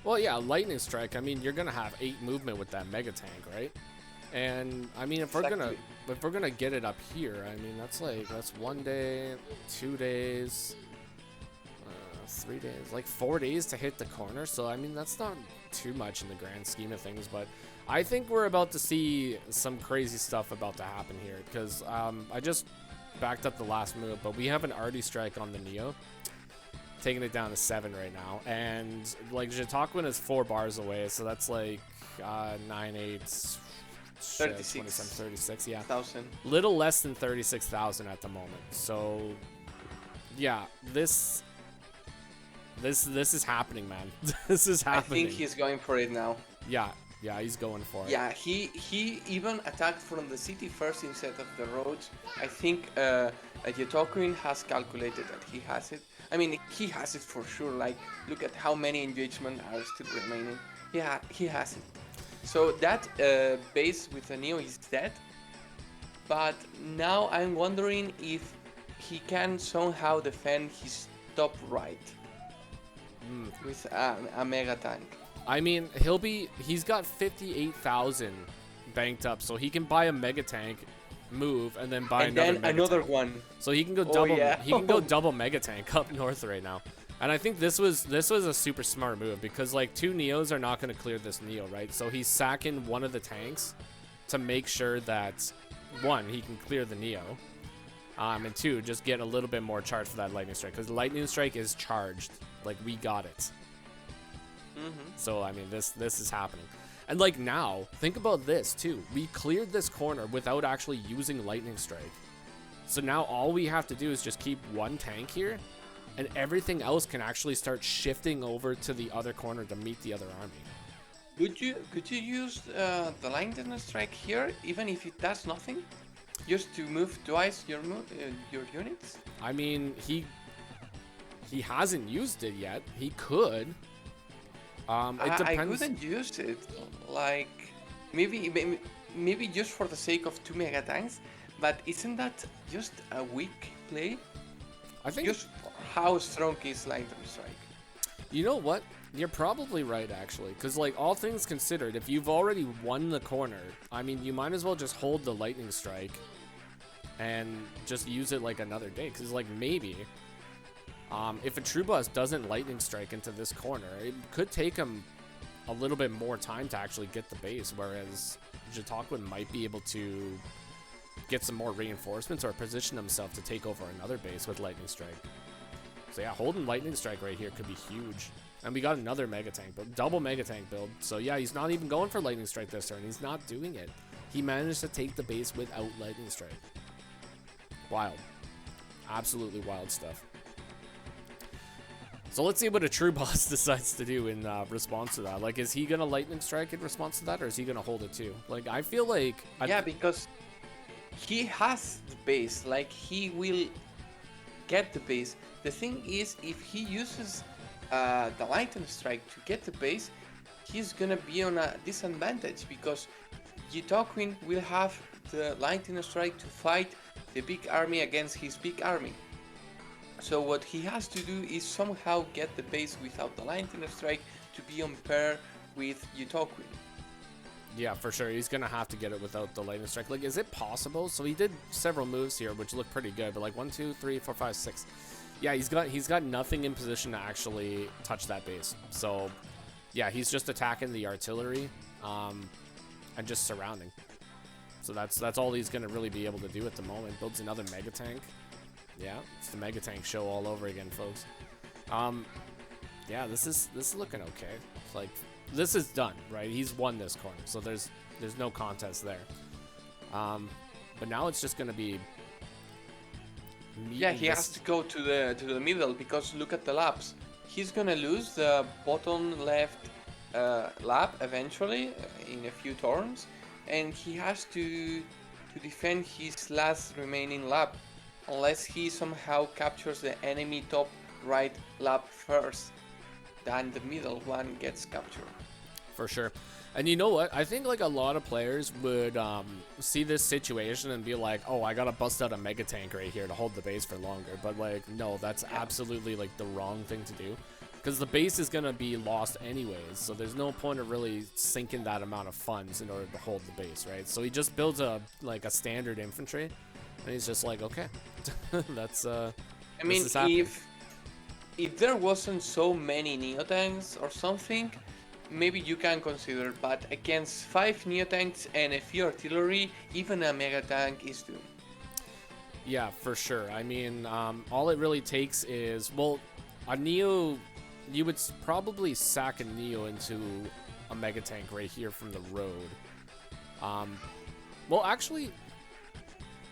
Well, yeah, lightning strike. I mean, you're gonna have 8 movement with that mega tank, right? And I mean, if we're gonna get it up here, I mean, that's 1 day, 2 days, 3 days, like 4 days to hit the corner. So I mean, that's not too much in the grand scheme of things. But I think we're about to see some crazy stuff about to happen here, because I just backed up the last move, but we have an arty strike on the Neo, taking it down to 7 right now, and like Jatakwin is 4 bars away, so that's like 9, 8, 36, yeah, little less than 36,000 at the moment. So yeah, this is happening, man. This is happening. I think he's going for it now. Yeah, he's going for it. Yeah, he even attacked from the city first instead of the roads. I think Yetokuin has calculated that he has it. I mean, he has it for sure. Like, look at how many engagement are still remaining. Yeah, he has it. So that base with the Neo is dead. But now I'm wondering if he can somehow defend his top right with a mega tank. I mean, he's got 58,000 banked up, so he can buy a mega tank, move, and then buy another one. So he can go double. Yeah. He can go double mega tank up north right now. And I think this was a super smart move, because like 2 Neos are not going to clear this Neo, right? So he's sacking one of the tanks to make sure that 1, he can clear the Neo, and 2, just get a little bit more charge for that lightning strike, because lightning strike is charged. Like, we got it. So I mean, this is happening. And like, now think about this too, we cleared this corner without actually using lightning strike. So now all we have to do is just keep 1 tank here, and everything else can actually start shifting over to the other corner to meet the other army. Could you use the lightning strike here, even if it does nothing, just to move twice your units? I mean, he hasn't used it yet. He could. It depends. I couldn't use it. Like, maybe just for the sake of 2 mega tanks, but isn't that just a weak play? I think. Just how strong is lightning strike? You know what? You're probably right, actually, because like, all things considered, if you've already won the corner, I mean, you might as well just hold the lightning strike and just use it like another day, because like, maybe if a True Boss doesn't lightning strike into this corner, it could take him a little bit more time to actually get the base, whereas Jatakwin might be able to get some more reinforcements or position himself to take over another base with lightning strike. So yeah, holding lightning strike right here could be huge. And we got another mega tank, but double mega tank build. So yeah, he's not even going for lightning strike this turn. He's not doing it. He managed to take the base without lightning strike. Wild. Absolutely wild stuff. So let's see what a True Boss decides to do in response to that. Like, is he going to lightning strike in response to that, or is he going to hold it too? Like, I feel like... Yeah, because he has the base. Like, he will get the base. The thing is, if he uses the lightning strike to get the base, he's going to be on a disadvantage, because Yetokuin will have the lightning strike to fight the big army against his big army. So what he has to do is somehow get the base without the lightning strike to be on pair with Yetokuin. Yeah, for sure. He's going to have to get it without the lightning strike. Like, is it possible? So he did several moves here, which look pretty good, but like 1, 2, 3, 4, 5, 6. Yeah, he's got nothing in position to actually touch that base. So yeah, he's just attacking the artillery and just surrounding. So that's all he's going to really be able to do at the moment. Builds another mega tank. Yeah, it's the mega tank show all over again, folks. Yeah, this is looking okay. It's like, this is done, right? He's won this corner, so there's no contest there. But now it's just gonna be. Yeah, he has to go to the middle, because look at the laps. He's gonna lose the bottom left lap eventually in a few turns, and he has to defend his last remaining lap, unless he somehow captures the enemy top right lap first, then the middle one gets captured. For sure. And you know what? I think like a lot of players would see this situation and be like, oh, I gotta bust out a mega tank right here to hold the base for longer. But like, no, that's absolutely like the wrong thing to do, because the base is gonna be lost anyways. So there's no point of really sinking that amount of funds in order to hold the base, right? So he just builds a standard infantry, and he's just like, okay, that's I mean, if there wasn't so many Neotanks or something, maybe you can consider, but against 5 Neotanks and a few artillery, even a Mega Tank is doomed. Yeah, for sure. I mean, all it really takes is, well, a Neo, you would probably sack a Neo into a Mega Tank right here from the road. Well, actually,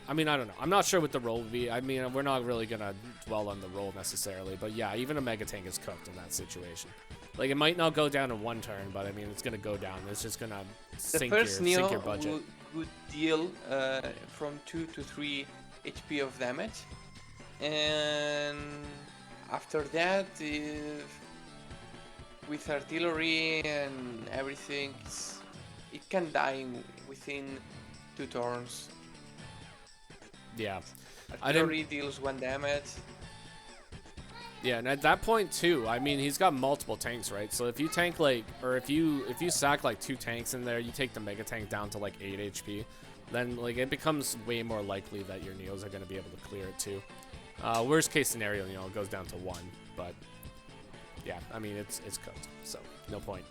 I mean, I don't know. I'm not sure what the roll would be. I mean, we're not really going to dwell on the roll necessarily, but yeah, even a Mega Tank is cooked in that situation. Like, it might not go down in one turn, but I mean, it's going to go down. It's just going to sink your budget. Would deal from 2 to 3 HP of damage. And after that, with artillery and everything, it can die within 2 turns. Yeah. Artillery deals 1 damage. Yeah, and at that point too, I mean, he's got multiple tanks, right? So if you tank like, or if you sack like 2 tanks in there, you take the Mega Tank down to like 8 HP, then like it becomes way more likely that your Neos are going to be able to clear it too. Worst case scenario, you know, it goes down to 1, but yeah, I mean, it's cooked, so no point.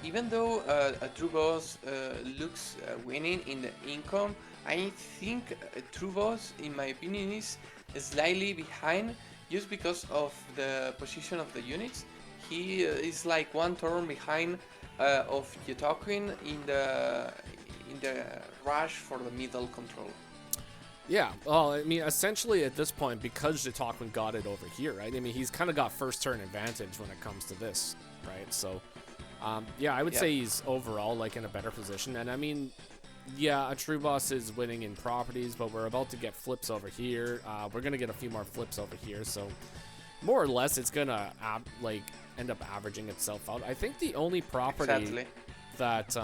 Even though a true boss looks winning in the income, I think a true boss, in my opinion, is slightly behind just because of the position of the units. He is like 1 turn behind of Yetokuin in the rush for the middle control. Yeah, well, I mean, essentially at this point, because Yetokuin got it over here, right? I mean, he's kind of got first turn advantage when it comes to this, right? So, yeah, I would say he's overall like in a better position. And I mean, yeah, a true boss is winning in properties, but we're about to get flips over here. We're gonna get a few more flips over here, so more or less, it's gonna like end up averaging itself out. I think the only property that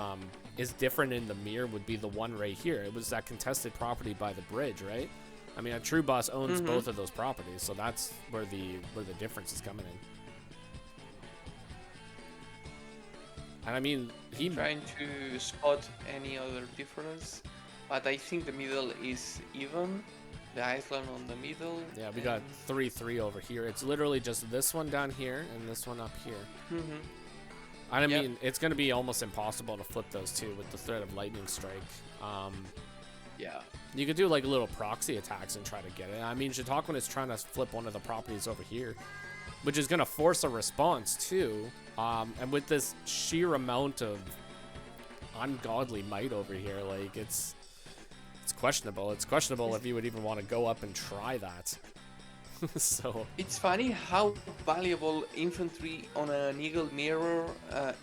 is different in the mirror would be the one right here. It was that contested property by the bridge, right? I mean, a true boss owns both of those properties, so that's where the difference is coming in. And I mean, I'm trying to spot any other difference, but I think the middle is even. The island on the middle. Yeah, we got 3-3 over here. It's literally just this one down here and this one up here. And I mean, it's going to be almost impossible to flip those two with the threat of lightning strike. Yeah. You could do like little proxy attacks and try to get it. I mean, Yetokuin is trying to flip one of the properties over here, which is going to force a response too. And with this sheer amount of ungodly might over here, like it's questionable. It's questionable if you would even want to go up and try that. So it's funny how valuable infantry on an eagle mirror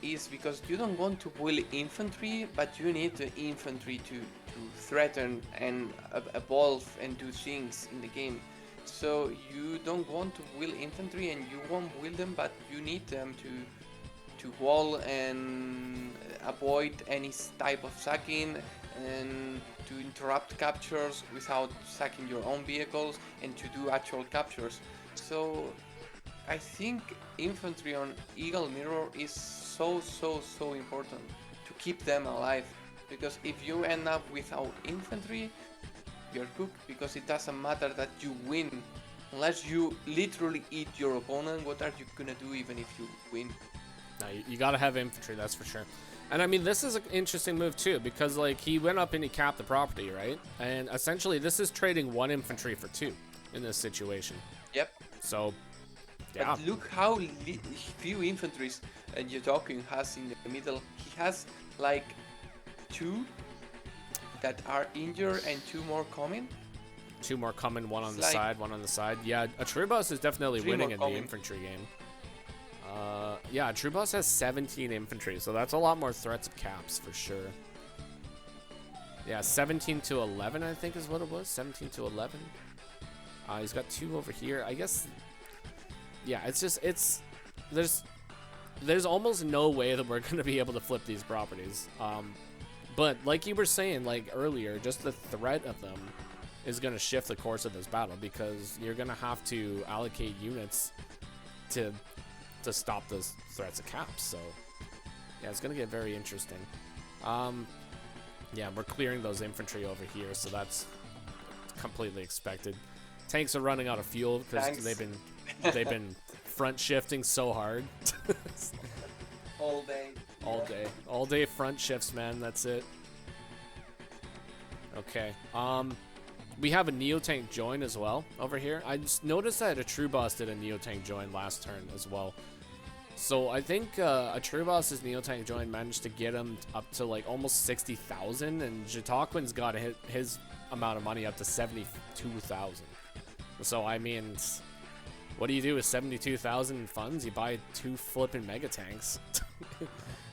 is, because you don't want to will infantry, but you need the infantry to threaten and evolve and do things in the game. So you don't want to will infantry and you won't will them, but you need them to wall and avoid any type of sacking and to interrupt captures without sacking your own vehicles and to do actual captures. So I think infantry on Eagle Mirror is so important to keep them alive, because if you end up without infantry, you're cooked, because it doesn't matter that you win. Unless you literally eat your opponent, what are you gonna do even if you win? No, you gotta have infantry, that's for sure. And I mean, this is an interesting move too, because like he went up and he capped the property, right? And essentially this is trading 1 infantry for 2 in this situation. Yep. So, yeah. But look how few infantries Yetokuin has in the middle. He has like 2 that are injured and 2 more coming. 2 more coming, one on the side, one on the side. Yeah, a true boss is definitely winning in the infantry game. Yeah, True Boss has 17 infantry, so that's a lot more threats of caps for sure. Yeah, 17 to 11, I think is what it was. 17 to 11. He's got 2 over here. I guess. Yeah, it's just there's there's almost no way that we're gonna be able to flip these properties. But like you were saying, like earlier, just the threat of them is gonna shift the course of this battle, because you're gonna have to allocate units to stop those threats of caps. So yeah, it's gonna get very interesting. Yeah, we're clearing those infantry over here, so that's completely expected. Tanks are running out of fuel because they've been front shifting so hard. All day. All day front shifts, man. That's it. Okay. We have a Neo Tank join as well over here. I just noticed that a True Boss did a Neo Tank join last turn as well. So I think a True Boss's Neo Tank join managed to get him up to like almost 60,000, and Jataquin's got his amount of money up to 72,000. So I mean, what do you do with 72,000 in funds? You buy 2 flipping mega tanks.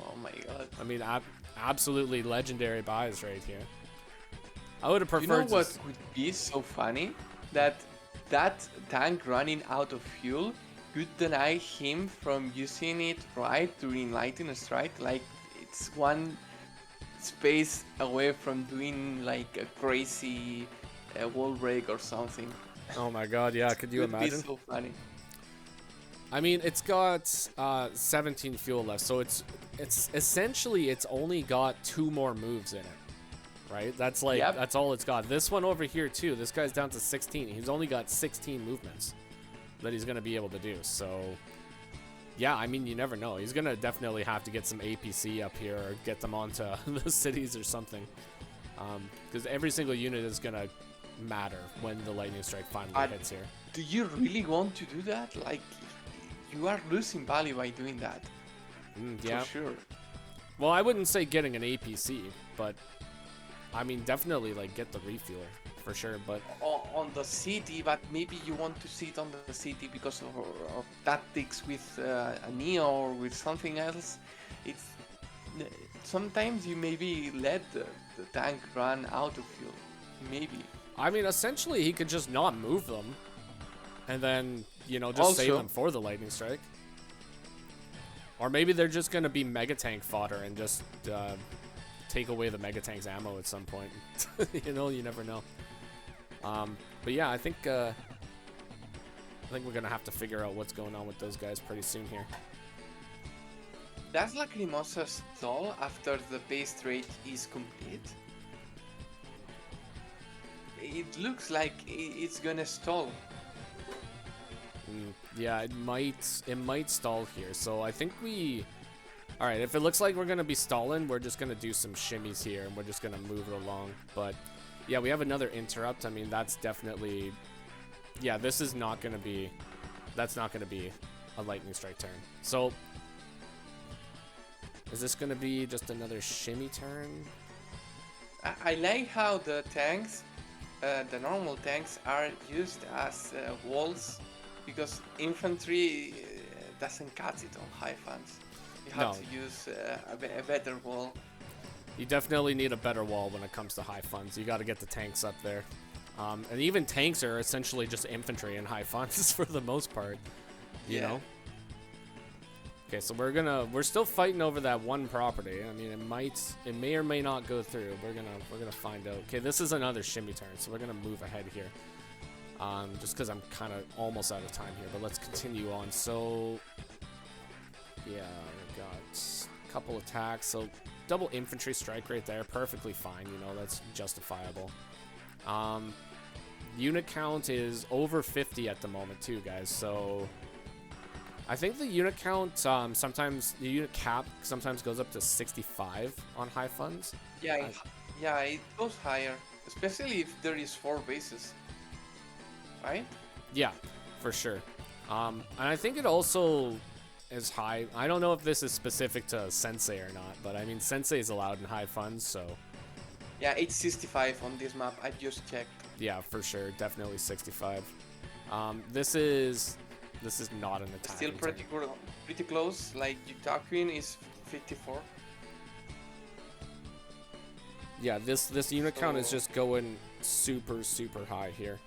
Oh my god. I mean, absolutely legendary buys right here. I would have preferred. You know what would be so funny? That tank running out of fuel could deny him from using it right during lightning strike. Like it's one space away from doing like a crazy wall break or something. Oh my god, yeah, could you imagine? Be so funny. I mean, it's got 17 fuel left, so it's essentially it's only got 2 more moves in it, right? That's like that's all it's got. This one over here too, this guy's down to 16. He's only got 16 movements that he's gonna be able to do. So yeah, I mean, you never know. He's gonna definitely have to get some APC up here or get them onto the cities or something, because every single unit is gonna matter when the lightning strike finally hits here. Do you really want to do that? Like, you are losing value by doing that. Yeah, for sure. Well, I wouldn't say getting an APC, but I mean, definitely like get the refuel for sure. But on the city, but maybe you want to sit on the city because of tactics with a Neo or with something else. It's sometimes you maybe let the tank run out of fuel. Maybe. I mean, essentially, he could just not move them, and then, you know, just save them for the lightning strike. Or maybe they're just gonna be mega tank fodder and just take away the mega tank's ammo at some point. You know, you never know. But yeah, I think we're gonna have to figure out what's going on with those guys pretty soon here. Does Lacrimosa stall after the base trade is complete? It looks like it's gonna stall. Yeah, it might stall here. So I think all right, if it looks like we're gonna be stalling, we're just gonna do some shimmies here and we're just gonna move it along. But yeah, we have another interrupt. I mean, that's definitely, yeah, this is not gonna be, that's not gonna be a lightning strike turn. So is this gonna be just another shimmy turn? I like how the tanks, the normal tanks, are used as walls, because infantry doesn't cut it on high funds. You have to use a better wall. You definitely need a better wall when it comes to high funds. You got to get the tanks up there. And even tanks are essentially just infantry in high funds for the most part, you know? Okay, so we're still fighting over that one property. I mean, it may or may not go through. We're gonna find out. Okay, this is another shimmy turn, so we're gonna move ahead here. Just because I'm kind of almost out of time here, but let's continue on. So yeah, we got a couple attacks. So double infantry strike right there, perfectly fine. You know, that's justifiable. Unit count is over 50 at the moment too, guys. So I think the unit count, sometimes the unit cap sometimes goes up to 65 on high funds. Yeah, yeah, it goes higher, especially if there is 4 bases, right? Yeah, for sure. And I think it also is high. I don't know if this is specific to Sensei or not, but I mean, Sensei is allowed in high funds, so. Yeah, it's 65 on this map. I just checked. Yeah, for sure, definitely 65. This is not an attack. Still pretty close. Like Jataquin is 54. Yeah, this unit count is just going super high here.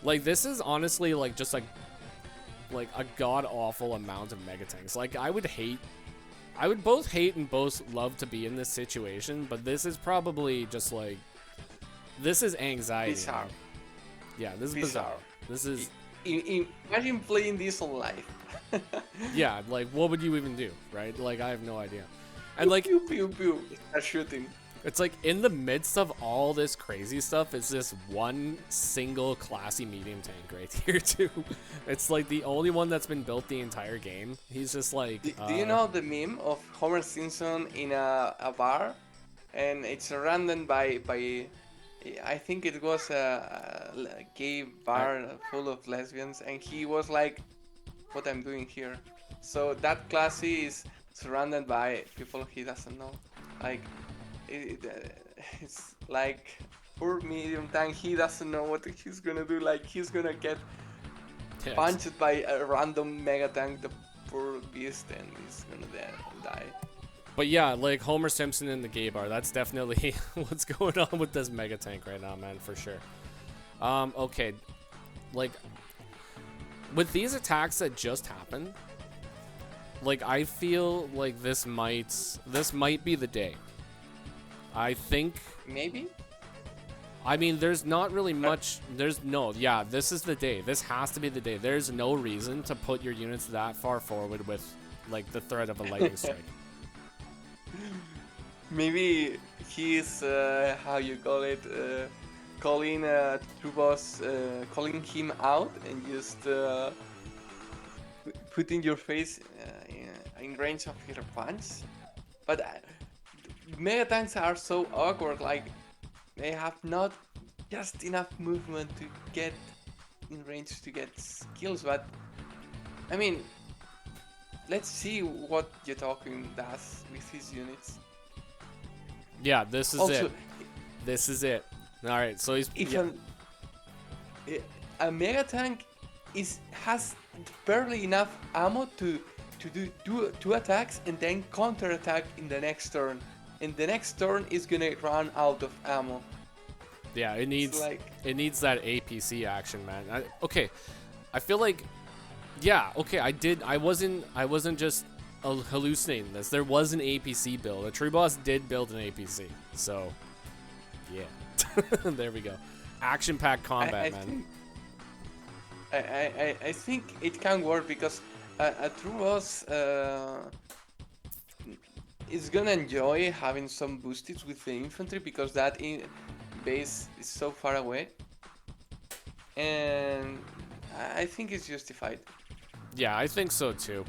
Like this is honestly like just like like a god-awful amount of mega tanks. Like, I would both hate and both love to be in this situation, but this is probably just like, this is anxiety. Bizarre. Man. Yeah, this is bizarre. This is... Imagine playing this on live. Yeah, like, what would you even do, right? Like, I have no idea. And like, pew pew pew, start shooting. it's like in the midst of all this crazy stuff, it's this one single classy medium tank right here too. It's like the only one that's been built the entire game. He's just like. Do you know the meme of Homer Simpson in a bar, and it's surrounded by I think it was a gay bar full of lesbians, and he was like, "What I'm doing here?" So that classy is surrounded by people he doesn't know. Like, it's like poor medium tank. He doesn't know what he's gonna do. Like, he's gonna get punched by a random mega tank, the poor beast, and he's gonna die. But yeah, like Homer Simpson in the gay bar. That's definitely what's going on with this mega tank right now, man, for sure. Okay, like with these attacks that just happened, like I feel like this might be the day. I think maybe. I mean, there's not really much. Yeah, this is the day. This has to be the day. There's no reason to put your units that far forward with like the threat of a lightning strike. Maybe he's how you call it, calling True Boss, calling him out and just putting your face in range of your punch. But mega tanks are so awkward, like they have not just enough movement to get in range to get skills. But I mean, let's see what Yetokin does with his units. Yeah, this is Also, it. This is it. All right, so he's. If Yeah. a mega tank has barely enough ammo to do two attacks and then counter attack in the next turn, and the next turn is gonna run out of ammo. Yeah, it needs like- that APC action, man. Okay, I feel like, yeah, okay, I wasn't just hallucinating this. There was an APC build. A Tree Boss did build an APC, so yeah, there we go. Action-packed combat, man. I think it can work because a True Boss is gonna enjoy having some boosties with the infantry because that base is so far away, and I think it's justified. Yeah, I think so too.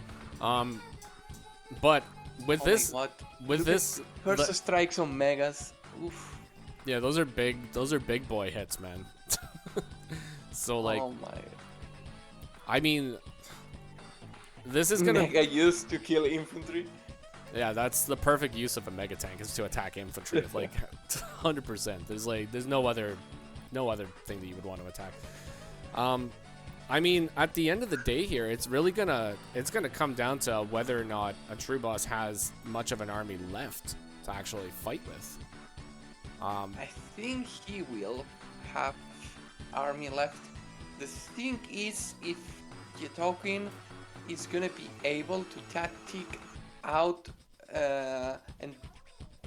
But with this, Look at first strikes on megas. Oof. yeah, those are big boy hits, man. So like, Oh my. I mean, this is gonna. Mega used to kill infantry. Yeah, that's the perfect use of a mega tank is to attack infantry. Like 100%. There's no other thing that you would want to attack. I mean, at the end of the day here, it's gonna come down to whether or not a True Boss has much of an army left to actually fight with. I think he will have army left. The thing is, if Yetokin is gonna be able to tactic out and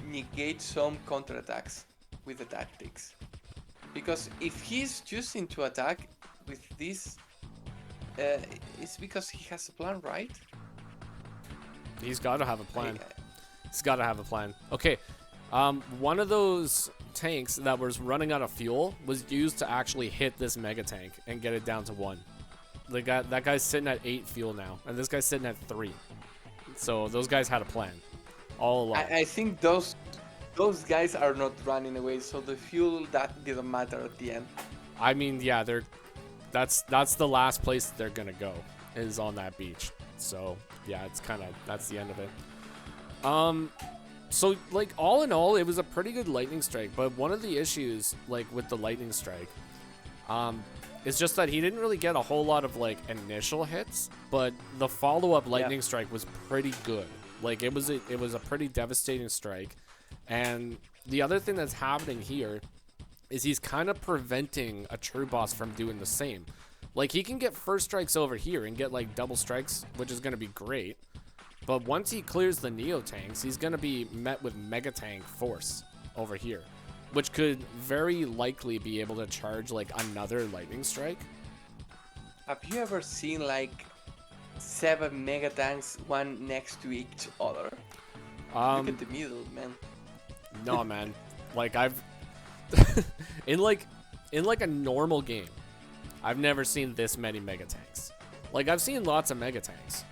negate some counterattacks with the tactics, because if he's choosing to attack with this, it's because he has a plan, right? He's got to have a plan. He's got to have a plan. Okay, one of those tanks that was running out of fuel was used to actually hit this mega tank and get it down to 1. That guy's sitting at 8 fuel now, and this guy's sitting at 3. So those guys had a plan all along. I think those guys are not running away, so the fuel that didn't matter at the end. I mean, yeah, that's the last place they're gonna go is on that beach. So yeah, that's the end of it. So like all in all, it was a pretty good lightning strike. But one of the issues like with the lightning strike, is just that he didn't really get a whole lot of like initial hits, but the follow-up lightning strike was pretty good. Like it was a pretty devastating strike. And the other thing that's happening here is he's kind of preventing a True Boss from doing the same. Like, he can get first strikes over here and get, like, double strikes, which is going to be great. But once he clears the Neo tanks, he's going to be met with Mega Tank Force over here, which could very likely be able to charge, like, another Lightning Strike. Have you ever seen, like, 7 Mega Tanks, one next to each other? Look at the middle, man. No, man. Like, I've... in like a normal game, I've never seen this many Mega Tanks. Like, I've seen lots of Mega Tanks,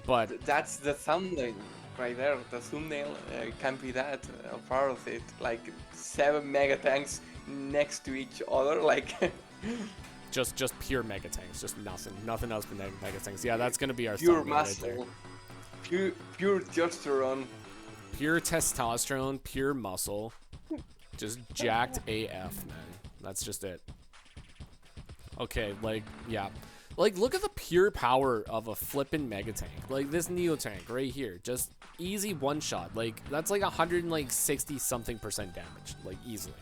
but... That's the thumbnail right there. The thumbnail can be that part of it. Like, 7 Mega Tanks next to each other, like... just pure Mega Tanks, just nothing else but Mega Tanks. Yeah, that's gonna be our pure thumbnail muscle, right there. Pure testosterone. Pure testosterone, pure muscle, just jacked AF, man. That's just it. Okay, like, yeah. Like, look at the pure power of a flippin' Mega Tank. Like, this Neo Tank right here. Just easy one-shot. Like, that's like 160-something% damage. Like, easily.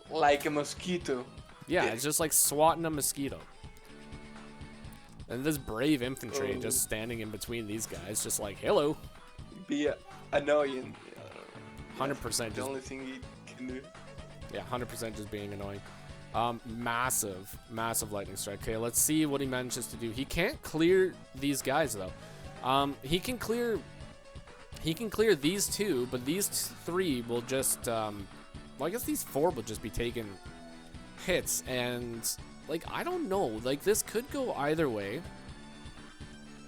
Like a mosquito. Yeah, it's just like swatting a mosquito. And this brave infantry just standing in between these guys, just like, hello. Be annoying. 100% the only thing he can do. Yeah, 100% just being annoying. Massive Lightning Strike. Okay, let's see what he manages to do. He can't clear these guys though. He can clear these two, but these three will just well, I guess these four will just be taking hits, and like, I don't know, like, this could go either way,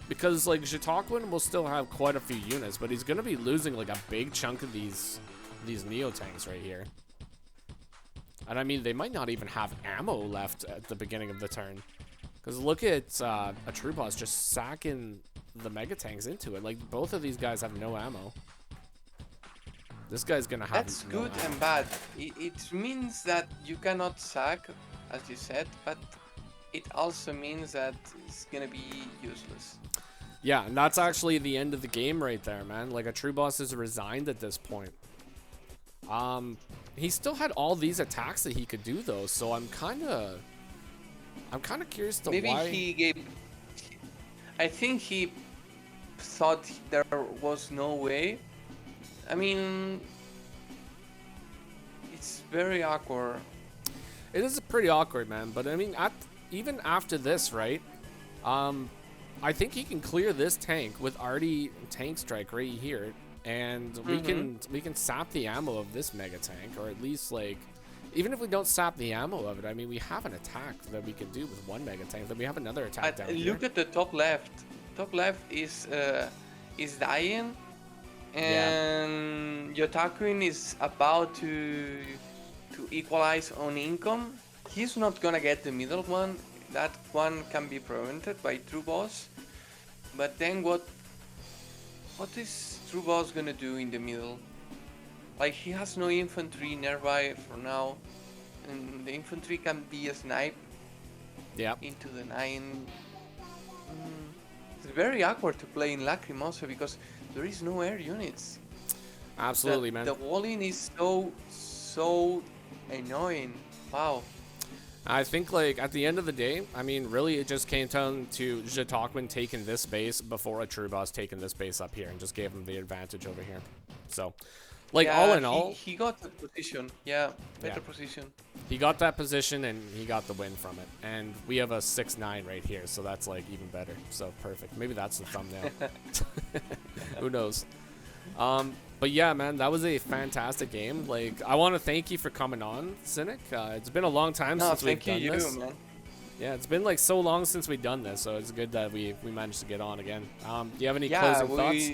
because like Jatakwin will still have quite a few units, but he's gonna be losing like a big chunk of these Neo tanks right here. And I mean, they might not even have ammo left at the beginning of the turn. Because look at a True Boss just sacking the Mega Tanks into it. Like, both of these guys have no ammo. This guy's gonna have That's no good ammo. and bad. It means that you cannot sack, as you said, but it also means that it's gonna be useless. Yeah, and that's actually the end of the game right there, man. Like, a True Boss is resigned at this point. He still had all these attacks that he could do though, so I'm kind of curious to Maybe why he gave. I think he thought there was no way. I mean, it's very awkward. It is pretty awkward, man, but I mean, even after this, right? I think he can clear this tank with Artie Tank Strike right here, and we can sap the ammo of this Mega Tank, or at least, like, even if we don't sap the ammo of it, I mean, we have an attack that we can do with one Mega Tank. Then we have another attack down here. Look at the top left. Top left is dying, and Yotakuin is about to equalize on income. He's not gonna get the middle one. That one can be prevented by True Boss. But then what is True Boss gonna do in the middle? Like, he has no infantry nearby for now, and the infantry can be a snipe into the 9. It's very awkward to play in Lacrimosa because there is no air units. Absolutely, man. The walling is so annoying. Wow. I think, like, at the end of the day, I mean, really, it just came down to Jatakwin taking this base before a True Boss taking this base up here, and just gave him the advantage over here. So, like, yeah, all in all, he got the position. Yeah, better position. He got that position, and he got the win from it. And we have a 6-9 right here, so that's, like, even better. So, perfect. Maybe that's the thumbnail. Who knows? But yeah, man, that was a fantastic game. Like, I want to thank you for coming on, Cynic. It's been a long time since we've done this. Man. Yeah, it's been like so long since we've done this, so it's good that we managed to get on again. Do you have any closing thoughts?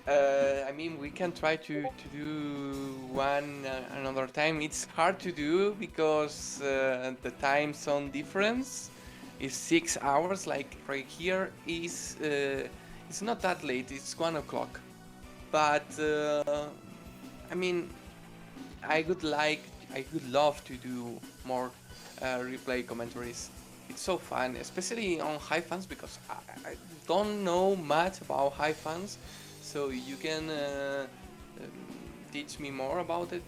I mean, we can try to do one another time. It's hard to do because the time zone difference is 6 hours. Like right here is it's not that late. It's 1 o'clock. But I mean, I would love to do more replay commentaries. It's so fun, especially on high fans, because I don't know much about high fans, so you can teach me more about it.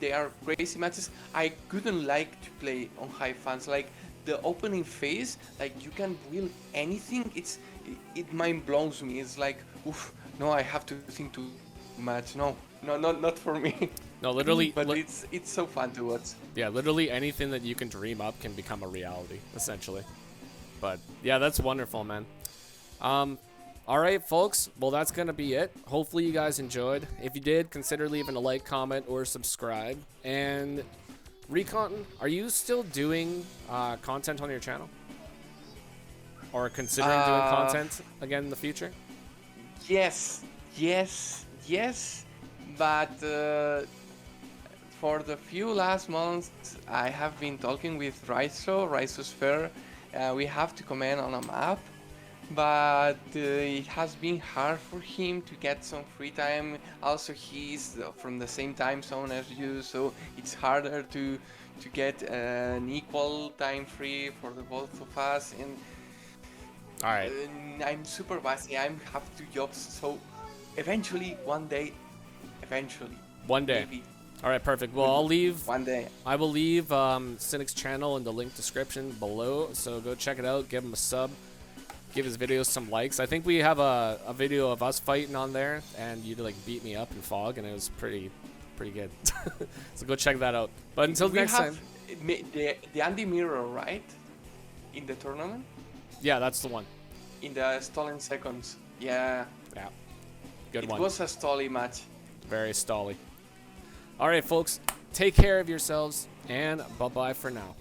They are crazy matches. I couldn't like to play on high fans. Like, the opening phase, like you can build anything. It mind blows me. It's like, oof, no, I have to think too much. No, not for me. No, literally. But it's so fun to watch. Yeah, literally anything that you can dream up can become a reality, essentially. But yeah, that's wonderful, man. All right, folks. Well, that's gonna be it. Hopefully, you guys enjoyed. If you did, consider leaving a like, comment, or subscribe. And Recon, are you still doing content on your channel, or considering doing content again in the future? Yes. But for the few last months, I have been talking with Raiso's Fair. We have to comment on a map, but it has been hard for him to get some free time. Also, he's from the same time zone as you, so it's harder to get an equal time free for the both of us. And All right. I'm super busy. I have 2 jobs, so eventually, one day. One day. Maybe. All right, perfect. Well, I'll leave. One day. I will leave Cynic's channel in the link description below, so go check it out. Give him a sub. Give his videos some likes. I think we have a video of us fighting on there, and you like beat me up in Fog, and it was pretty good. So go check that out. But until next time. The Andy Mirror, right? In the tournament? Yeah, that's the one. In the stolen seconds. Yeah. Yeah. Good one. It was a stally match. Very stally. All right, folks. Take care of yourselves, and bye-bye for now.